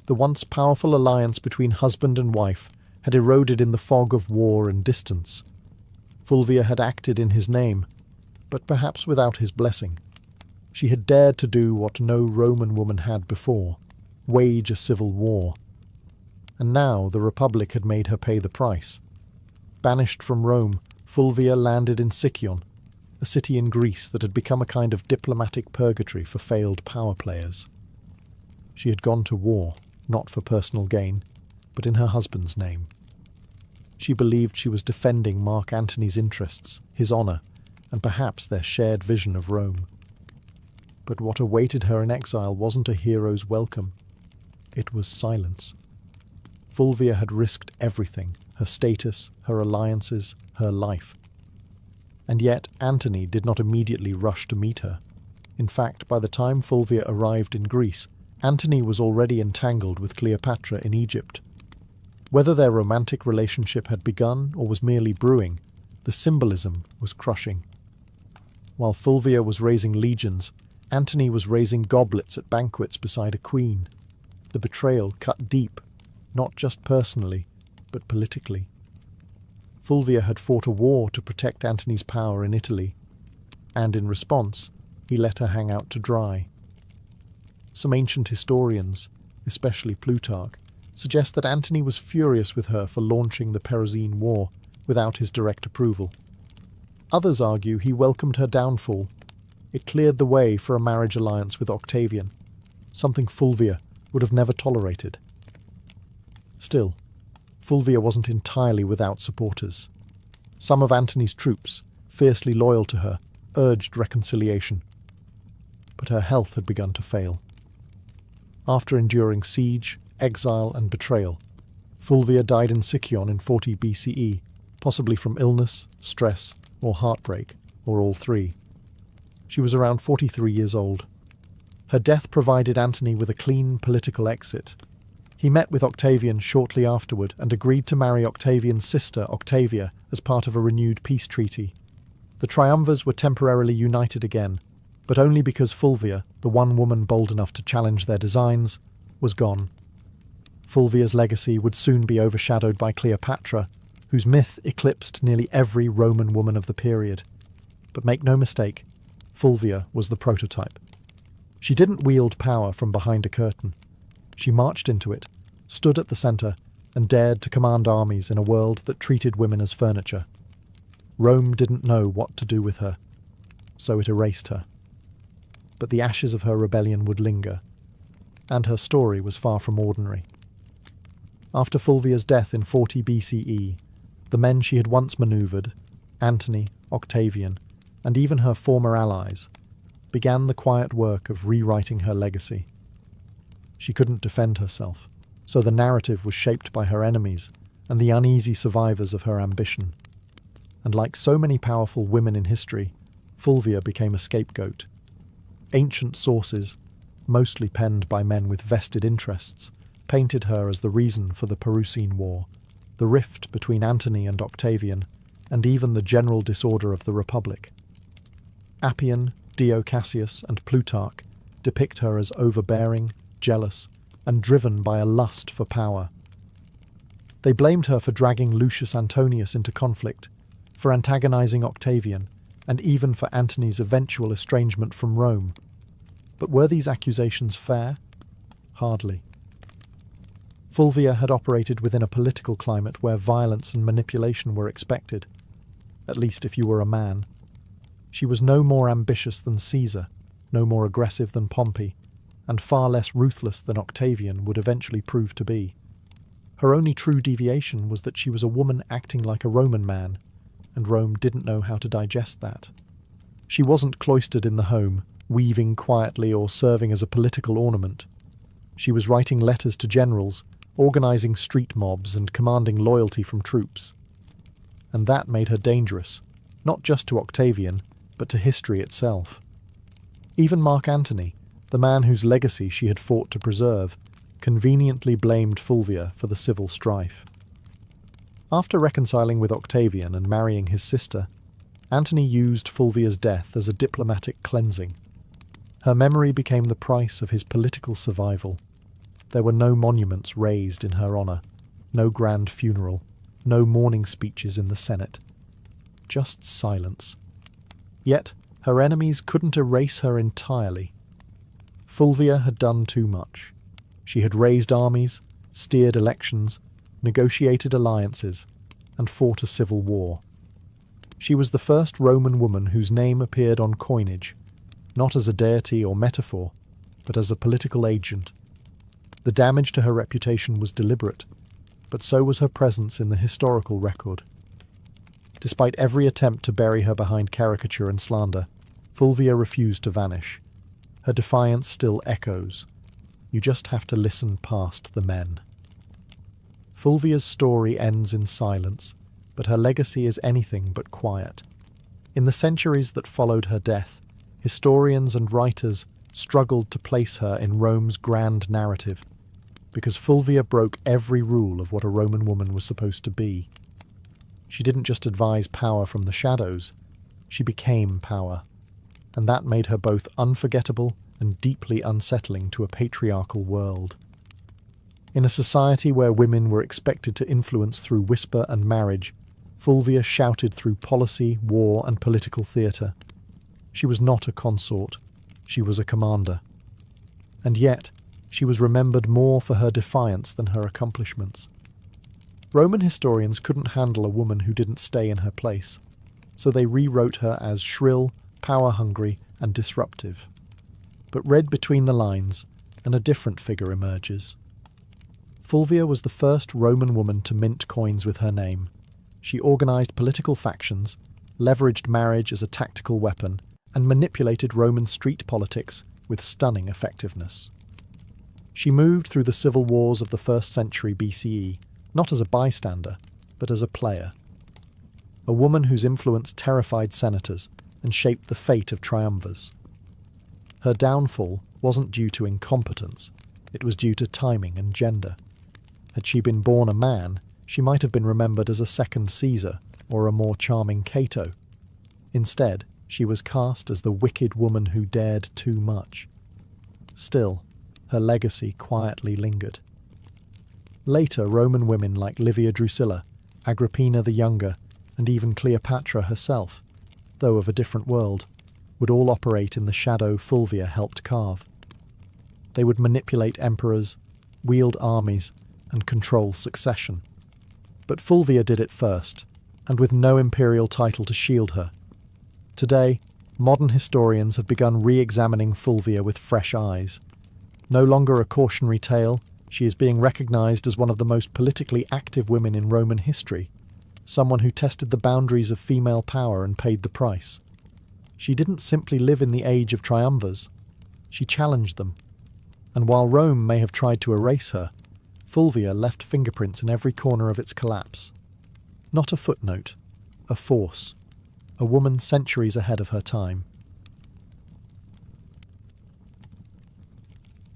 The once powerful alliance between husband and wife had eroded in the fog of war and distance. Fulvia had acted in his name, but perhaps without his blessing. She had dared to do what no Roman woman had before, wage a civil war. And now the Republic had made her pay the price. Banished from Rome, Fulvia landed in Sicyon, a city in Greece that had become a kind of diplomatic purgatory for failed power players. She had gone to war, not for personal gain, but in her husband's name. She believed she was defending Mark Antony's interests, his honour, and perhaps their shared vision of Rome. But what awaited her in exile wasn't a hero's welcome. It was silence. Fulvia had risked everything, her status, her alliances, her life. And yet Antony did not immediately rush to meet her. In fact, by the time Fulvia arrived in Greece, Antony was already entangled with Cleopatra in Egypt. Whether their romantic relationship had begun or was merely brewing, the symbolism was crushing. While Fulvia was raising legions, Antony was raising goblets at banquets beside a queen. The betrayal cut deep, not just personally, but politically. Fulvia had fought a war to protect Antony's power in Italy, and in response, he let her hang out to dry. Some ancient historians, especially Plutarch, suggest that Antony was furious with her for launching the Perisene War without his direct approval. Others argue he welcomed her downfall. It cleared the way for a marriage alliance with Octavian, something Fulvia would have never tolerated. Still, Fulvia wasn't entirely without supporters. Some of Antony's troops, fiercely loyal to her, urged reconciliation. But her health had begun to fail. After enduring siege, exile, and betrayal, Fulvia died in Sicyon in 40 BCE, possibly from illness, stress, or heartbreak, or all three. She was around 43 years old. Her death provided Antony with a clean political exit. He met with Octavian shortly afterward and agreed to marry Octavian's sister, Octavia, as part of a renewed peace treaty. The triumvirs were temporarily united again, but only because Fulvia, the one woman bold enough to challenge their designs, was gone. Fulvia's legacy would soon be overshadowed by Cleopatra, whose myth eclipsed nearly every Roman woman of the period. But make no mistake, Fulvia was the prototype. She didn't wield power from behind a curtain. She marched into it, stood at the centre, and dared to command armies in a world that treated women as furniture. Rome didn't know what to do with her, so it erased her. But the ashes of her rebellion would linger, and her story was far from ordinary. After Fulvia's death in 40 BCE, the men she had once manoeuvred, Antony, Octavian, and even her former allies, began the quiet work of rewriting her legacy. She couldn't defend herself, so the narrative was shaped by her enemies and the uneasy survivors of her ambition. And like so many powerful women in history, Fulvia became a scapegoat. Ancient sources, mostly penned by men with vested interests, painted her as the reason for the Perisene War, the rift between Antony and Octavian, and even the general disorder of the Republic. Appian, Dio Cassius, and Plutarch depict her as overbearing, jealous, and driven by a lust for power. They blamed her for dragging Lucius Antonius into conflict, for antagonizing Octavian, and even for Antony's eventual estrangement from Rome. But were these accusations fair? Hardly. Fulvia had operated within a political climate where violence and manipulation were expected, at least if you were a man. She was no more ambitious than Caesar, no more aggressive than Pompey, and far less ruthless than Octavian would eventually prove to be. Her only true deviation was that she was a woman acting like a Roman man, and Rome didn't know how to digest that. She wasn't cloistered in the home, weaving quietly or serving as a political ornament. She was writing letters to generals, organising street mobs and commanding loyalty from troops. And that made her dangerous, not just to Octavian, but to history itself. Even Mark Antony, the man whose legacy she had fought to preserve, conveniently blamed Fulvia for the civil strife. After reconciling with Octavian and marrying his sister, Antony used Fulvia's death as a diplomatic cleansing. Her memory became the price of his political survival. There were no monuments raised in her honour, no grand funeral, no mourning speeches in the Senate. Just silence. Yet her enemies couldn't erase her entirely. Fulvia had done too much. She had raised armies, steered elections, negotiated alliances, and fought a civil war. She was the first Roman woman whose name appeared on coinage, not as a deity or metaphor, but as a political agent. The damage to her reputation was deliberate, but so was her presence in the historical record. Despite every attempt to bury her behind caricature and slander, Fulvia refused to vanish. Her defiance still echoes. You just have to listen past the men. Fulvia's story ends in silence, but her legacy is anything but quiet. In the centuries that followed her death, historians and writers struggled to place her in Rome's grand narrative, because Fulvia broke every rule of what a Roman woman was supposed to be. She didn't just advise power from the shadows, she became power, and that made her both unforgettable and deeply unsettling to a patriarchal world. In a society where women were expected to influence through whisper and marriage, Fulvia shouted through policy, war, and political theatre. She was not a consort, she was a commander. And yet, she was remembered more for her defiance than her accomplishments. Roman historians couldn't handle a woman who didn't stay in her place, so they rewrote her as shrill, power-hungry, and disruptive. But read between the lines, and a different figure emerges. Fulvia was the first Roman woman to mint coins with her name. She organised political factions, leveraged marriage as a tactical weapon, and manipulated Roman street politics with stunning effectiveness. She moved through the civil wars of the 1st century BCE, not as a bystander, but as a player. A woman whose influence terrified senators and shaped the fate of triumvirs. Her downfall wasn't due to incompetence, it was due to timing and gender. Had she been born a man, she might have been remembered as a second Caesar or a more charming Cato. Instead, she was cast as the wicked woman who dared too much. Still, her legacy quietly lingered. Later, Roman women like Livia Drusilla, Agrippina the Younger, and even Cleopatra herself, though of a different world, would all operate in the shadow Fulvia helped carve. They would manipulate emperors, wield armies, and control succession. But Fulvia did it first, and with no imperial title to shield her. Today, modern historians have begun re-examining Fulvia with fresh eyes. No longer a cautionary tale, she is being recognised as one of the most politically active women in Roman history, someone who tested the boundaries of female power and paid the price. She didn't simply live in the age of triumvirs, she challenged them. And while Rome may have tried to erase her, Fulvia left fingerprints in every corner of its collapse. Not a footnote, a force, a woman centuries ahead of her time.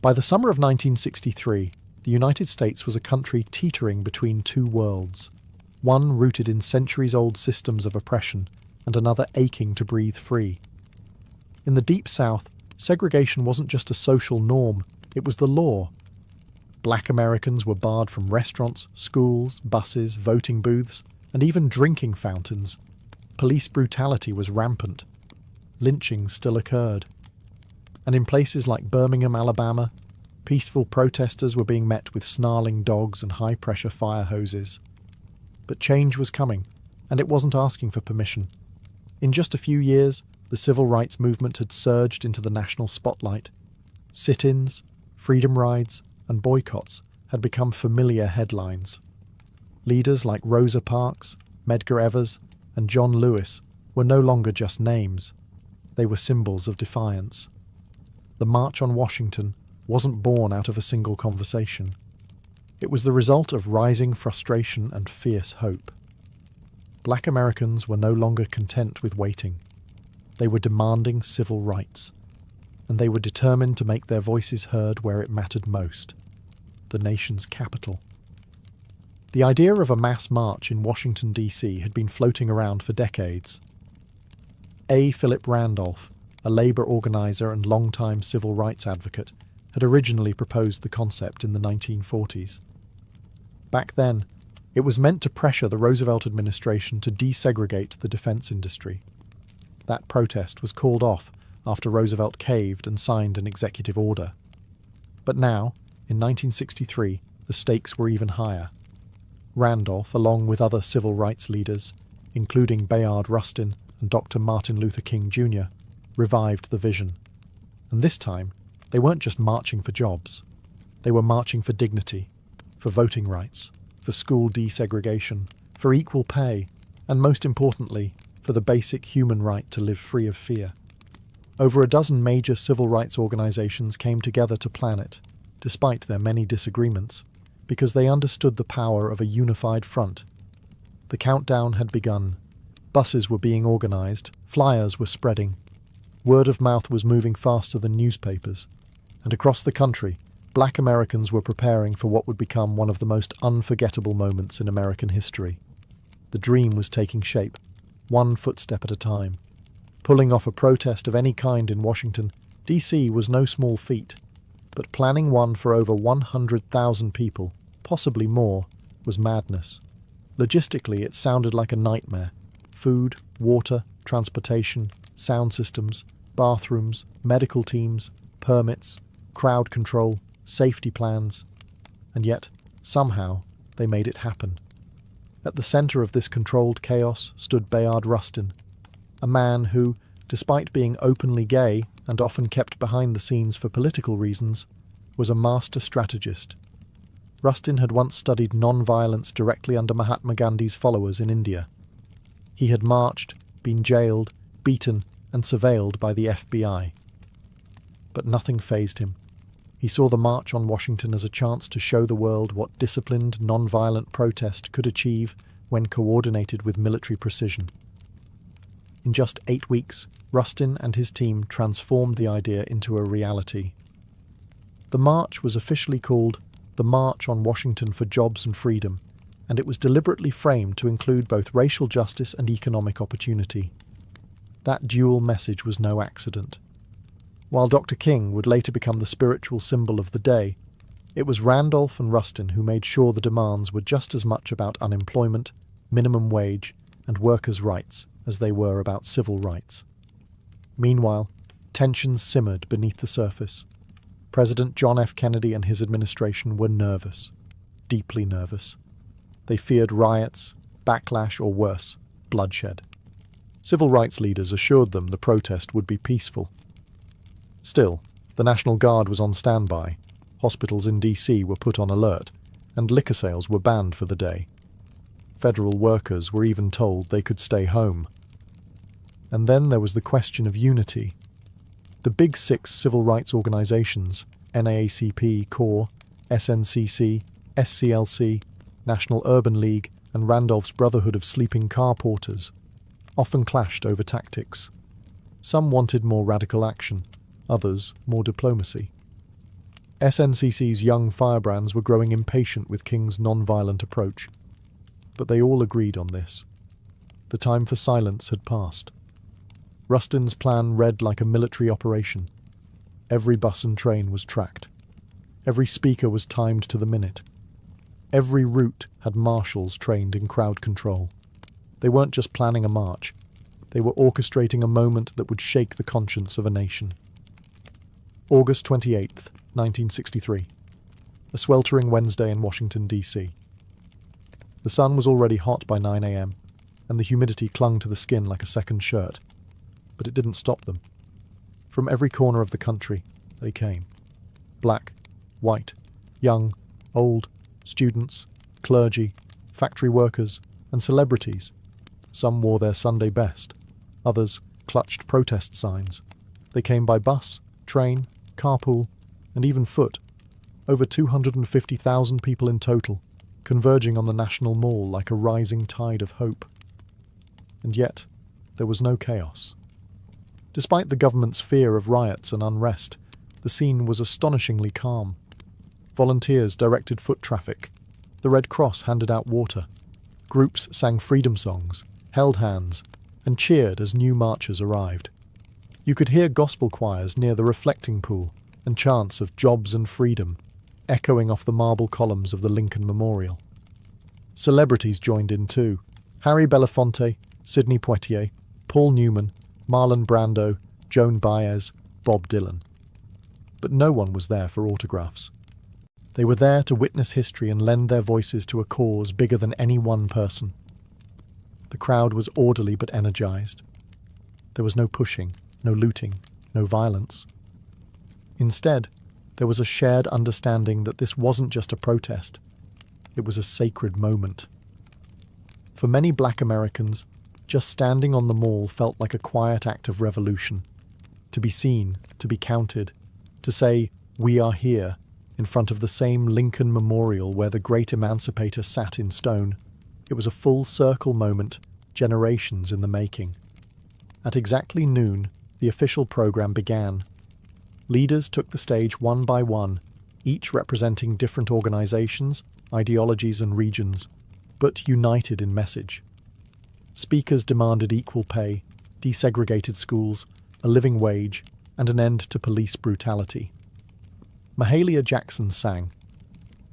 By the summer of 1963, the United States was a country teetering between two worlds, one rooted in centuries-old systems of oppression and another aching to breathe free. In the Deep South, segregation wasn't just a social norm, it was the law. Black Americans were barred from restaurants, schools, buses, voting booths, and even drinking fountains. Police brutality was rampant. Lynching still occurred. And in places like Birmingham, Alabama, peaceful protesters were being met with snarling dogs and high-pressure fire hoses. But change was coming, and it wasn't asking for permission. In just a few years, the civil rights movement had surged into the national spotlight. Sit-ins, freedom rides, and boycotts had become familiar headlines. Leaders like Rosa Parks, Medgar Evers, and John Lewis were no longer just names. They were symbols of defiance. The March on Washington wasn't born out of a single conversation. It was the result of rising frustration and fierce hope. Black Americans were no longer content with waiting. They were demanding civil rights, and they were determined to make their voices heard where it mattered most, the nation's capital. The idea of a mass march in Washington, D.C. had been floating around for decades. A. Philip Randolph, a labor organizer and longtime civil rights advocate, had originally proposed the concept in the 1940s. Back then, it was meant to pressure the Roosevelt administration to desegregate the defense industry. That protest was called off after Roosevelt caved and signed an executive order. But now, in 1963, the stakes were even higher. Randolph, along with other civil rights leaders, including Bayard Rustin and Dr. Martin Luther King Jr., revived the vision. And this time, they weren't just marching for jobs. They were marching for dignity, for voting rights, for school desegregation, for equal pay, and most importantly, for the basic human right to live free of fear. Over a dozen major civil rights organizations came together to plan it, despite their many disagreements, because they understood the power of a unified front. The countdown had begun. Buses were being organized, flyers were spreading. Word of mouth was moving faster than newspapers, and across the country, Black Americans were preparing for what would become one of the most unforgettable moments in American history. The dream was taking shape, one footstep at a time. Pulling off a protest of any kind in Washington, D.C. was no small feat, but planning one for over 100,000 people, possibly more, was madness. Logistically, it sounded like a nightmare. Food, water, transportation, sound systems, bathrooms, medical teams, permits, crowd control, safety plans. And yet, somehow, they made it happen. At the centre of this controlled chaos stood Bayard Rustin, a man who, despite being openly gay and often kept behind the scenes for political reasons, was a master strategist. Rustin had once studied non-violence directly under Mahatma Gandhi's followers in India. He had marched, been jailed, beaten, and surveilled by the FBI. But nothing fazed him. He saw the March on Washington as a chance to show the world what disciplined, non-violent protest could achieve when coordinated with military precision. In just 8 weeks, Rustin and his team transformed the idea into a reality. The march was officially called the March on Washington for Jobs and Freedom, and it was deliberately framed to include both racial justice and economic opportunity. That dual message was no accident. While Dr. King would later become the spiritual symbol of the day, it was Randolph and Rustin who made sure the demands were just as much about unemployment, minimum wage, and workers' rights as they were about civil rights. Meanwhile, tensions simmered beneath the surface. President John F. Kennedy and his administration were nervous, deeply nervous. They feared riots, backlash, or worse, bloodshed. Civil rights leaders assured them the protest would be peaceful. Still, the National Guard was on standby, hospitals in D.C. were put on alert, and liquor sales were banned for the day. Federal workers were even told they could stay home. And then there was the question of unity. The Big Six civil rights organizations, NAACP, CORE, SNCC, SCLC, National Urban League, and Randolph's Brotherhood of Sleeping Car Porters, often clashed over tactics. Some wanted more radical action, others more diplomacy. SNCC's young firebrands were growing impatient with King's non-violent approach, but they all agreed on this. The time for silence had passed. Rustin's plan read like a military operation. Every bus and train was tracked. Every speaker was timed to the minute. Every route had marshals trained in crowd control. They weren't just planning a march. They were orchestrating a moment that would shake the conscience of a nation. August 28th, 1963. A sweltering Wednesday in Washington, D.C. The sun was already hot by 9 a.m., and the humidity clung to the skin like a second shirt. But it didn't stop them. From every corner of the country, they came. Black, white, young, old, students, clergy, factory workers, and celebrities. Some wore their Sunday best. Others clutched protest signs. They came by bus, train, carpool, and even foot. Over 250,000 people in total, converging on the National Mall like a rising tide of hope. And yet, there was no chaos. Despite the government's fear of riots and unrest, the scene was astonishingly calm. Volunteers directed foot traffic. The Red Cross handed out water. Groups sang freedom songs, held hands, and cheered as new marchers arrived. You could hear gospel choirs near the reflecting pool and chants of jobs and freedom echoing off the marble columns of the Lincoln Memorial. Celebrities joined in too. Harry Belafonte, Sidney Poitier, Paul Newman, Marlon Brando, Joan Baez, Bob Dylan. But no one was there for autographs. They were there to witness history and lend their voices to a cause bigger than any one person. The crowd was orderly but energized. There was no pushing, no looting, no violence. Instead, there was a shared understanding that this wasn't just a protest. It was a sacred moment. For many Black Americans, just standing on the Mall felt like a quiet act of revolution. To be seen, to be counted, to say, "We are here," in front of the same Lincoln Memorial where the great emancipator sat in stone. It was a full circle moment, generations in the making. At exactly noon, the official program began. Leaders took the stage one by one, each representing different organizations, ideologies and regions, but united in message. Speakers demanded equal pay, desegregated schools, a living wage, and an end to police brutality. Mahalia Jackson sang.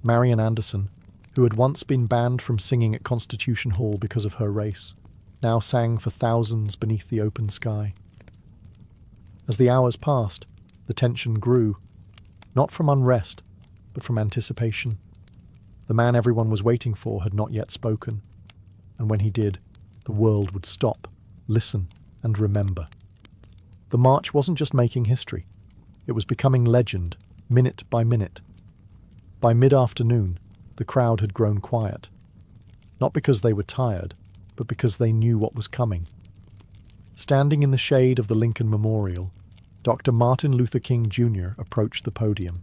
Marian Anderson, who had once been banned from singing at Constitution Hall because of her race, now sang for thousands beneath the open sky. As the hours passed, the tension grew, not from unrest, but from anticipation. The man everyone was waiting for had not yet spoken, and when he did, the world would stop, listen, and remember. The march wasn't just making history. It was becoming legend, minute by minute. By mid-afternoon, the crowd had grown quiet. Not because they were tired, but because they knew what was coming. Standing in the shade of the Lincoln Memorial, Dr. Martin Luther King Jr. approached the podium.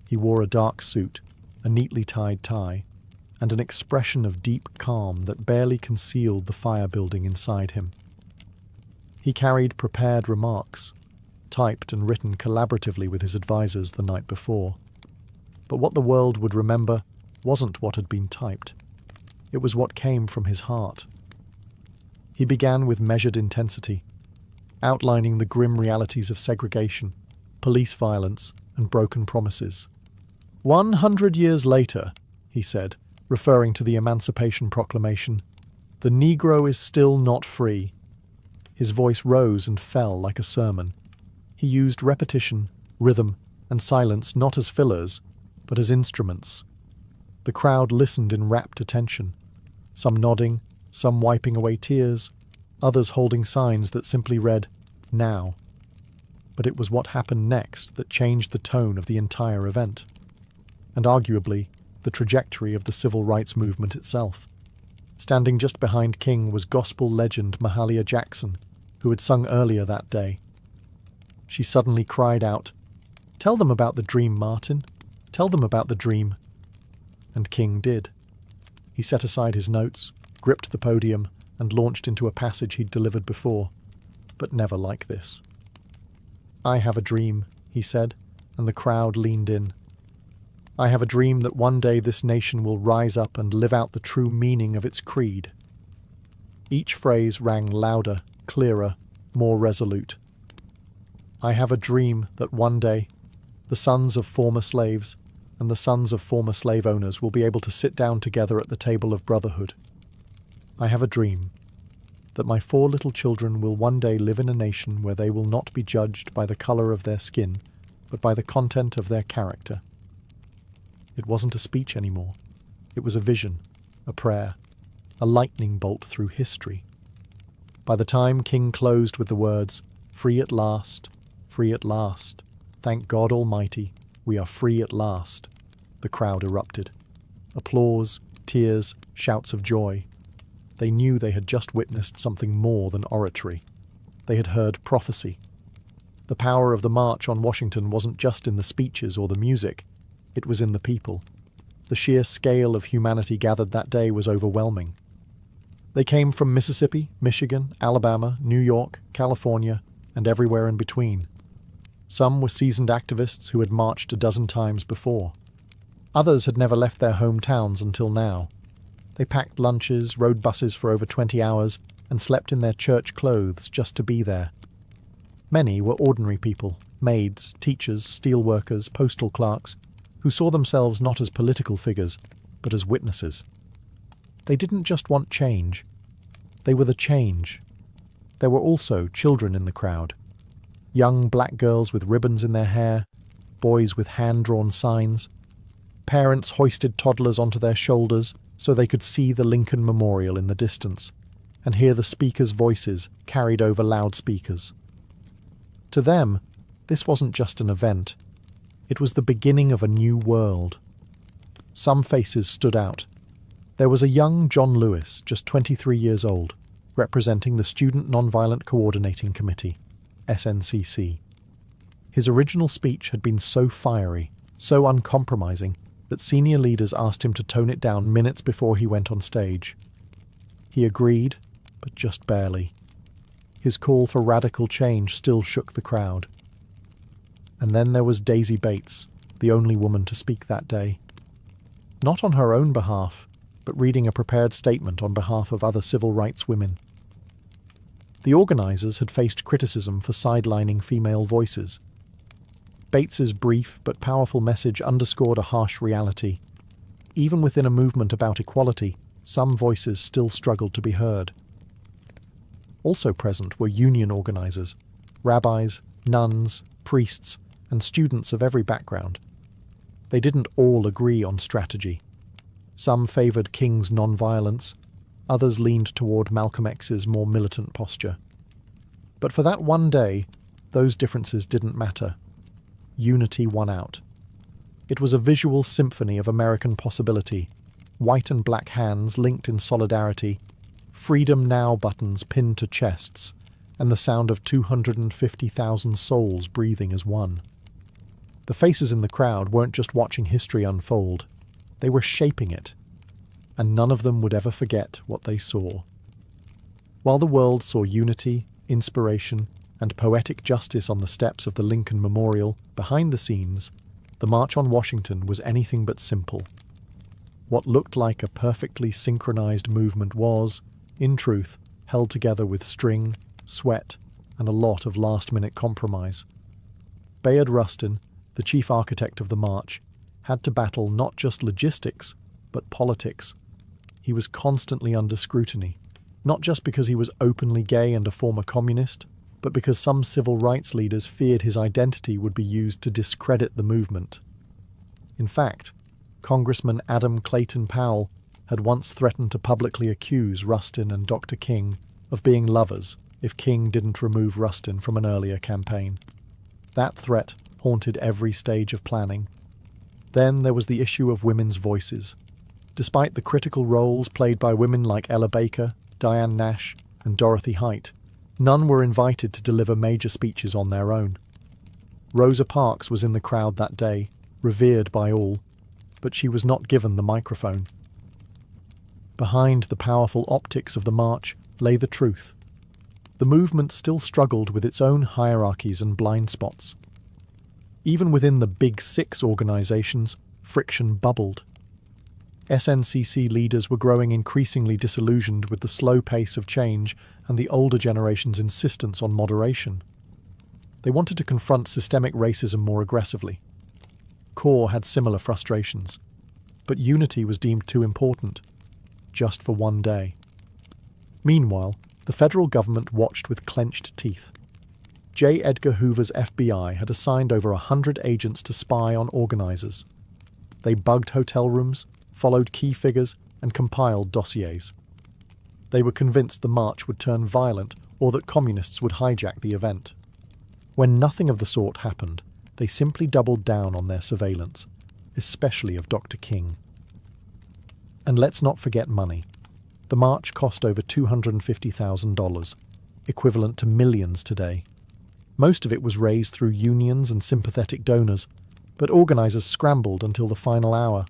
He wore a dark suit, a neatly tied tie, and an expression of deep calm that barely concealed the fire building inside him. He carried prepared remarks, typed and written collaboratively with his advisors the night before. But what the world would remember wasn't what had been typed. It was what came from his heart. He began with measured intensity, outlining the grim realities of segregation, police violence, and broken promises. 100 years later, he said, referring to the Emancipation Proclamation, the Negro is still not free. His voice rose and fell like a sermon. He used repetition, rhythm, and silence not as fillers, but as instruments. The crowd listened in rapt attention, some nodding, some wiping away tears, others holding signs that simply read, "Now." But it was what happened next that changed the tone of the entire event, and arguably the trajectory of the civil rights movement itself. Standing just behind King was gospel legend Mahalia Jackson, who had sung earlier that day. She suddenly cried out, "Tell them about the dream, Martin. Tell them about the dream." And King did. He set aside his notes, gripped the podium, and launched into a passage he'd delivered before, but never like this. "I have a dream," he said, and the crowd leaned in. "I have a dream that one day this nation will rise up and live out the true meaning of its creed." Each phrase rang louder, clearer, more resolute. "I have a dream that one day..." The sons of former slaves and the sons of former slave owners will be able to sit down together at the table of brotherhood. I have a dream that my 4 little children will one day live in a nation where they will not be judged by the color of their skin, but by the content of their character. It wasn't a speech anymore. It was a vision, a prayer, a lightning bolt through history. By the time King closed with the words, free at last, thank God Almighty, we are free at last, the crowd erupted. Applause, tears, shouts of joy. They knew they had just witnessed something more than oratory. They had heard prophecy. The power of the March on Washington wasn't just in the speeches or the music, it was in the people. The sheer scale of humanity gathered that day was overwhelming. They came from Mississippi, Michigan, Alabama, New York, California, and everywhere in between. Some were seasoned activists who had marched a dozen times before. Others had never left their hometowns until now. They packed lunches, rode buses for over 20 hours, and slept in their church clothes just to be there. Many were ordinary people, maids, teachers, steel workers, postal clerks, who saw themselves not as political figures, but as witnesses. They didn't just want change. They were the change. There were also children in the crowd. Young black girls with ribbons in their hair, boys with hand-drawn signs. Parents hoisted toddlers onto their shoulders so they could see the Lincoln Memorial in the distance and hear the speakers' voices carried over loudspeakers. To them, this wasn't just an event. It was the beginning of a new world. Some faces stood out. There was a young John Lewis, just 23 years old, representing the Student Nonviolent Coordinating Committee, SNCC. His original speech had been so fiery, so uncompromising, that senior leaders asked him to tone it down minutes before he went on stage. He agreed, but just barely. His call for radical change still shook the crowd. And then there was Daisy Bates, the only woman to speak that day. Not on her own behalf, but reading a prepared statement on behalf of other civil rights women. The organisers had faced criticism for sidelining female voices. Bates's brief but powerful message underscored a harsh reality. Even within a movement about equality, some voices still struggled to be heard. Also present were union organisers, rabbis, nuns, priests, and students of every background. They didn't all agree on strategy. Some favoured King's non-violence, others leaned toward Malcolm X's more militant posture. But for that one day, those differences didn't matter. Unity won out. It was a visual symphony of American possibility, white and black hands linked in solidarity, Freedom Now buttons pinned to chests, and the sound of 250,000 souls breathing as one. The faces in the crowd weren't just watching history unfold, they were shaping it, and none of them would ever forget what they saw. While the world saw unity, inspiration, and poetic justice on the steps of the Lincoln Memorial, behind the scenes, the March on Washington was anything but simple. What looked like a perfectly synchronized movement was, in truth, held together with string, sweat, and a lot of last-minute compromise. Bayard Rustin, the chief architect of the march, had to battle not just logistics, but politics. He was constantly under scrutiny, not just because he was openly gay and a former communist, but because some civil rights leaders feared his identity would be used to discredit the movement. In fact, Congressman Adam Clayton Powell had once threatened to publicly accuse Rustin and Dr. King of being lovers if King didn't remove Rustin from an earlier campaign. That threat haunted every stage of planning. Then there was the issue of women's voices. Despite the critical roles played by women like Ella Baker, Diane Nash, and Dorothy Height, none were invited to deliver major speeches on their own. Rosa Parks was in the crowd that day, revered by all, but she was not given the microphone. Behind the powerful optics of the march lay the truth. The movement still struggled with its own hierarchies and blind spots. Even within the Big Six organisations, friction bubbled. SNCC leaders were growing increasingly disillusioned with the slow pace of change and the older generation's insistence on moderation. They wanted to confront systemic racism more aggressively, CORE had similar frustrations. But unity was deemed too important, just for one day. Meanwhile, the federal government watched with clenched teeth. J. Edgar Hoover's FBI had assigned over 100 agents to spy on organizers. They bugged hotel rooms, followed key figures, and compiled dossiers. They were convinced the march would turn violent or that communists would hijack the event. When nothing of the sort happened, they simply doubled down on their surveillance, especially of Dr. King. And let's not forget money. The march cost over $250,000, equivalent to millions today. Most of it was raised through unions and sympathetic donors, but organizers scrambled until the final hour.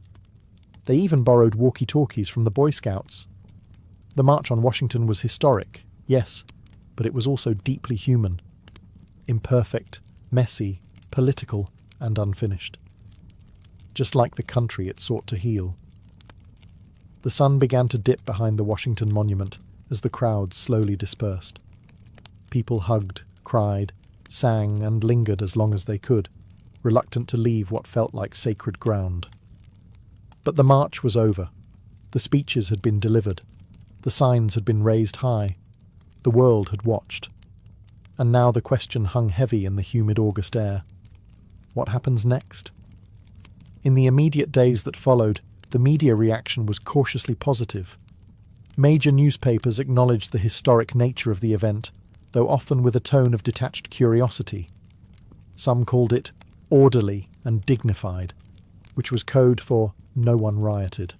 They even borrowed walkie-talkies from the Boy Scouts. The March on Washington was historic, yes, but it was also deeply human. Imperfect, messy, political, and unfinished. Just like the country it sought to heal. The sun began to dip behind the Washington Monument as the crowds slowly dispersed. People hugged, cried, sang, and lingered as long as they could, reluctant to leave what felt like sacred ground. But the march was over. The speeches had been delivered. The signs had been raised high. The world had watched. And now the question hung heavy in the humid August air. What happens next? In the immediate days that followed, the media reaction was cautiously positive. Major newspapers acknowledged the historic nature of the event, though often with a tone of detached curiosity. Some called it orderly and dignified, which was code for no one rioted.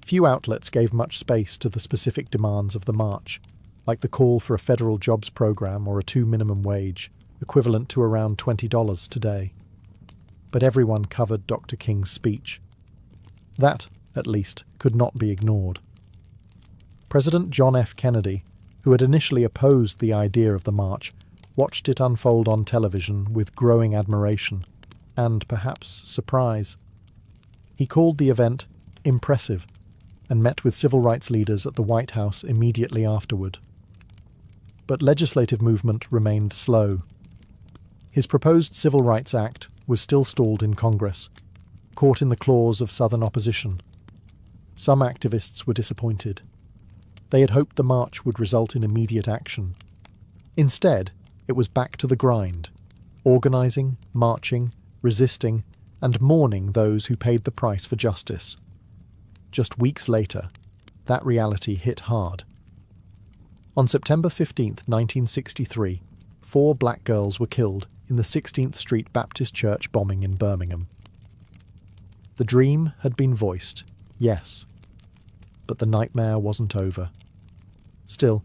Few outlets gave much space to the specific demands of the march, like the call for a federal jobs program or a $2 minimum wage, equivalent to around $20 today. But everyone covered Dr. King's speech. That, at least, could not be ignored. President John F. Kennedy, who had initially opposed the idea of the march, watched it unfold on television with growing admiration and, perhaps, surprise. He called the event impressive and met with civil rights leaders at the White House immediately afterward. But legislative movement remained slow. His proposed Civil Rights Act was still stalled in Congress, caught in the claws of Southern opposition. Some activists were disappointed. They had hoped the march would result in immediate action. Instead, it was back to the grind, organizing, marching, resisting, and mourning those who paid the price for justice. Just weeks later, that reality hit hard. On September 15, 1963, 4 black girls were killed in the 16th Street Baptist Church bombing in Birmingham. The dream had been voiced, yes, but the nightmare wasn't over. Still,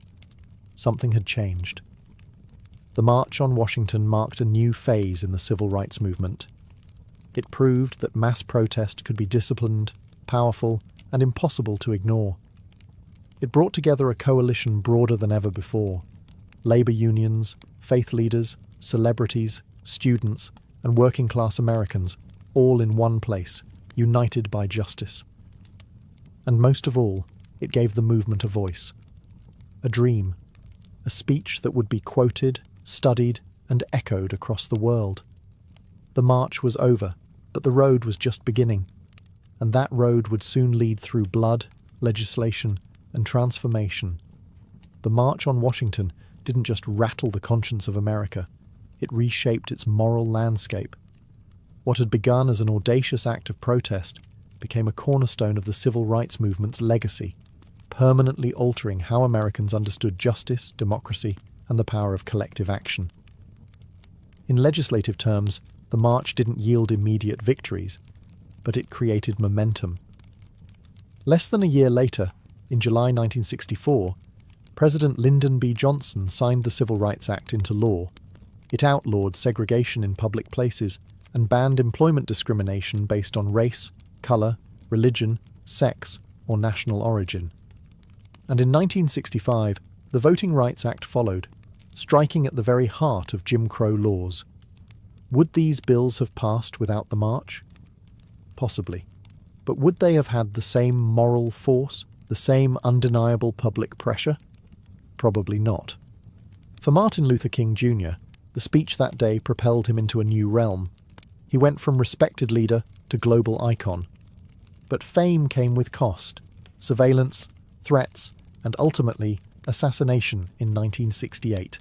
something had changed. The March on Washington marked a new phase in the civil rights movement. It proved that mass protest could be disciplined, powerful, and impossible to ignore. It brought together a coalition broader than ever before. Labor unions, faith leaders, celebrities, students, and working-class Americans, all in one place, united by justice. And most of all, it gave the movement a voice. A dream. A speech that would be quoted, studied, and echoed across the world. The march was over, but the road was just beginning. And that road would soon lead through blood, legislation, and transformation. The March on Washington didn't just rattle the conscience of America, it reshaped its moral landscape. What had begun as an audacious act of protest became a cornerstone of the civil rights movement's legacy, permanently altering how Americans understood justice, democracy, and the power of collective action. In legislative terms, the march didn't yield immediate victories, but it created momentum. Less than a year later, in July 1964, President Lyndon B. Johnson signed the Civil Rights Act into law. It outlawed segregation in public places and banned employment discrimination based on race, colour, religion, sex, or national origin. And in 1965, the Voting Rights Act followed, striking at the very heart of Jim Crow laws. Would these bills have passed without the march? Possibly. But would they have had the same moral force, the same undeniable public pressure? Probably not. For Martin Luther King Jr., the speech that day propelled him into a new realm. He went from respected leader to global icon. But fame came with cost: surveillance, threats, and ultimately assassination in 1968.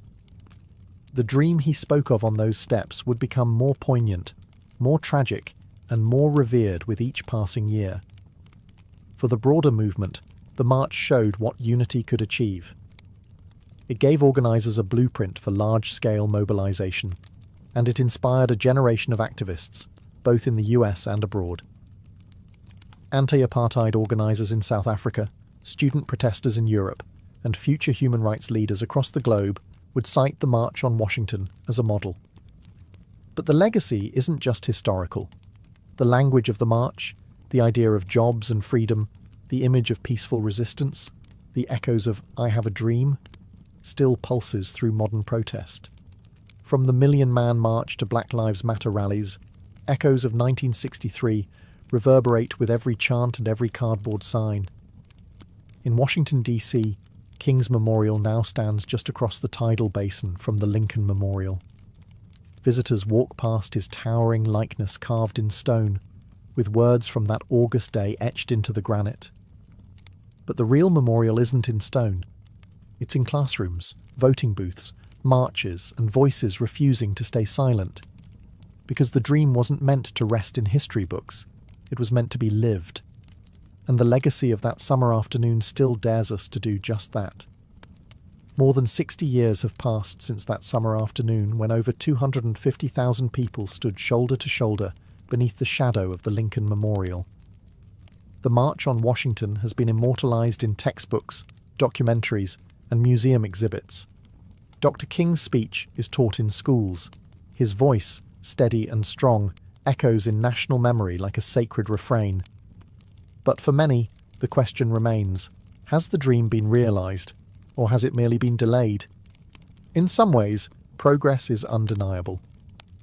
The dream he spoke of on those steps would become more poignant, more tragic, and more revered with each passing year. For the broader movement, the march showed what unity could achieve. It gave organisers a blueprint for large-scale mobilisation, and it inspired a generation of activists, both in the US and abroad. Anti-apartheid organisers in South Africa, student protesters in Europe, and future human rights leaders across the globe would cite the March on Washington as a model. But the legacy isn't just historical. The language of the march, the idea of jobs and freedom, the image of peaceful resistance, the echoes of "I have a dream," still pulses through modern protest. From the Million Man March to Black Lives Matter rallies, echoes of 1963 reverberate with every chant and every cardboard sign. In Washington, D.C., King's Memorial now stands just across the tidal basin from the Lincoln Memorial. Visitors walk past his towering likeness carved in stone, with words from that August day etched into the granite. But the real memorial isn't in stone. It's in classrooms, voting booths, marches, and voices refusing to stay silent. Because the dream wasn't meant to rest in history books, it was meant to be lived. And the legacy of that summer afternoon still dares us to do just that. More than 60 years have passed since that summer afternoon when over 250,000 people stood shoulder to shoulder beneath the shadow of the Lincoln Memorial. The March on Washington has been immortalized in textbooks, documentaries, and museum exhibits. Dr. King's speech is taught in schools. His voice, steady and strong, echoes in national memory like a sacred refrain. But for many, the question remains: has the dream been realized, or has it merely been delayed? In some ways, progress is undeniable.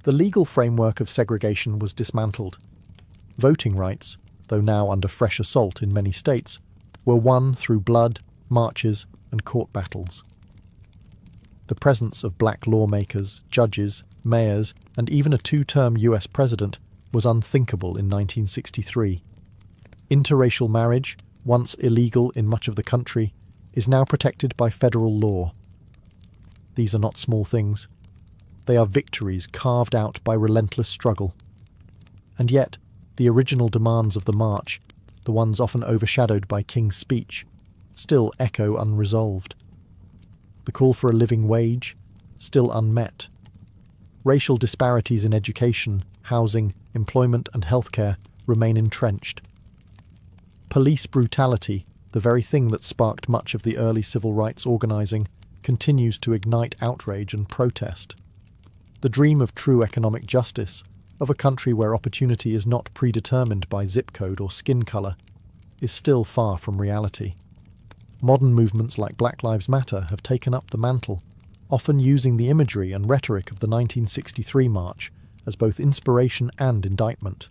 The legal framework of segregation was dismantled. Voting rights, though now under fresh assault in many states, were won through blood, marches, and court battles. The presence of black lawmakers, judges, mayors, and even a two-term US president was unthinkable in 1963. Interracial marriage, once illegal in much of the country, is now protected by federal law. These are not small things. They are victories carved out by relentless struggle. And yet, the original demands of the march, the ones often overshadowed by King's speech, still echo unresolved. The call for a living wage, still unmet. Racial disparities in education, housing, employment and healthcare remain entrenched. Police brutality, the very thing that sparked much of the early civil rights organising, continues to ignite outrage and protest. The dream of true economic justice, of a country where opportunity is not predetermined by zip code or skin colour, is still far from reality. Modern movements like Black Lives Matter have taken up the mantle, often using the imagery and rhetoric of the 1963 march as both inspiration and indictment.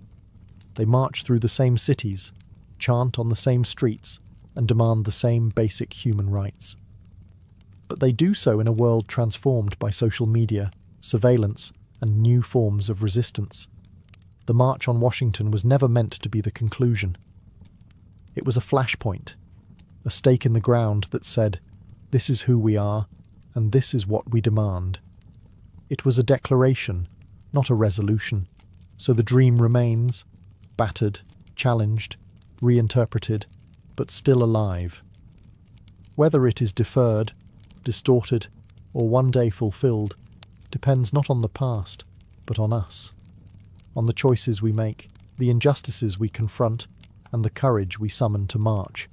They march through the same cities, chant on the same streets, and demand the same basic human rights. But they do so in a world transformed by social media, surveillance, and new forms of resistance. The March on Washington was never meant to be the conclusion. It was a flashpoint, a stake in the ground that said, "This is who we are, and this is what we demand." It was a declaration, not a resolution, so the dream remains, battered, challenged, reinterpreted, but still alive. Whether it is deferred, distorted, or one day fulfilled depends not on the past, but on us, on the choices we make, the injustices we confront, and the courage we summon to march,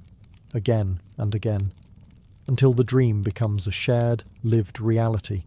again and again, until the dream becomes a shared, lived reality.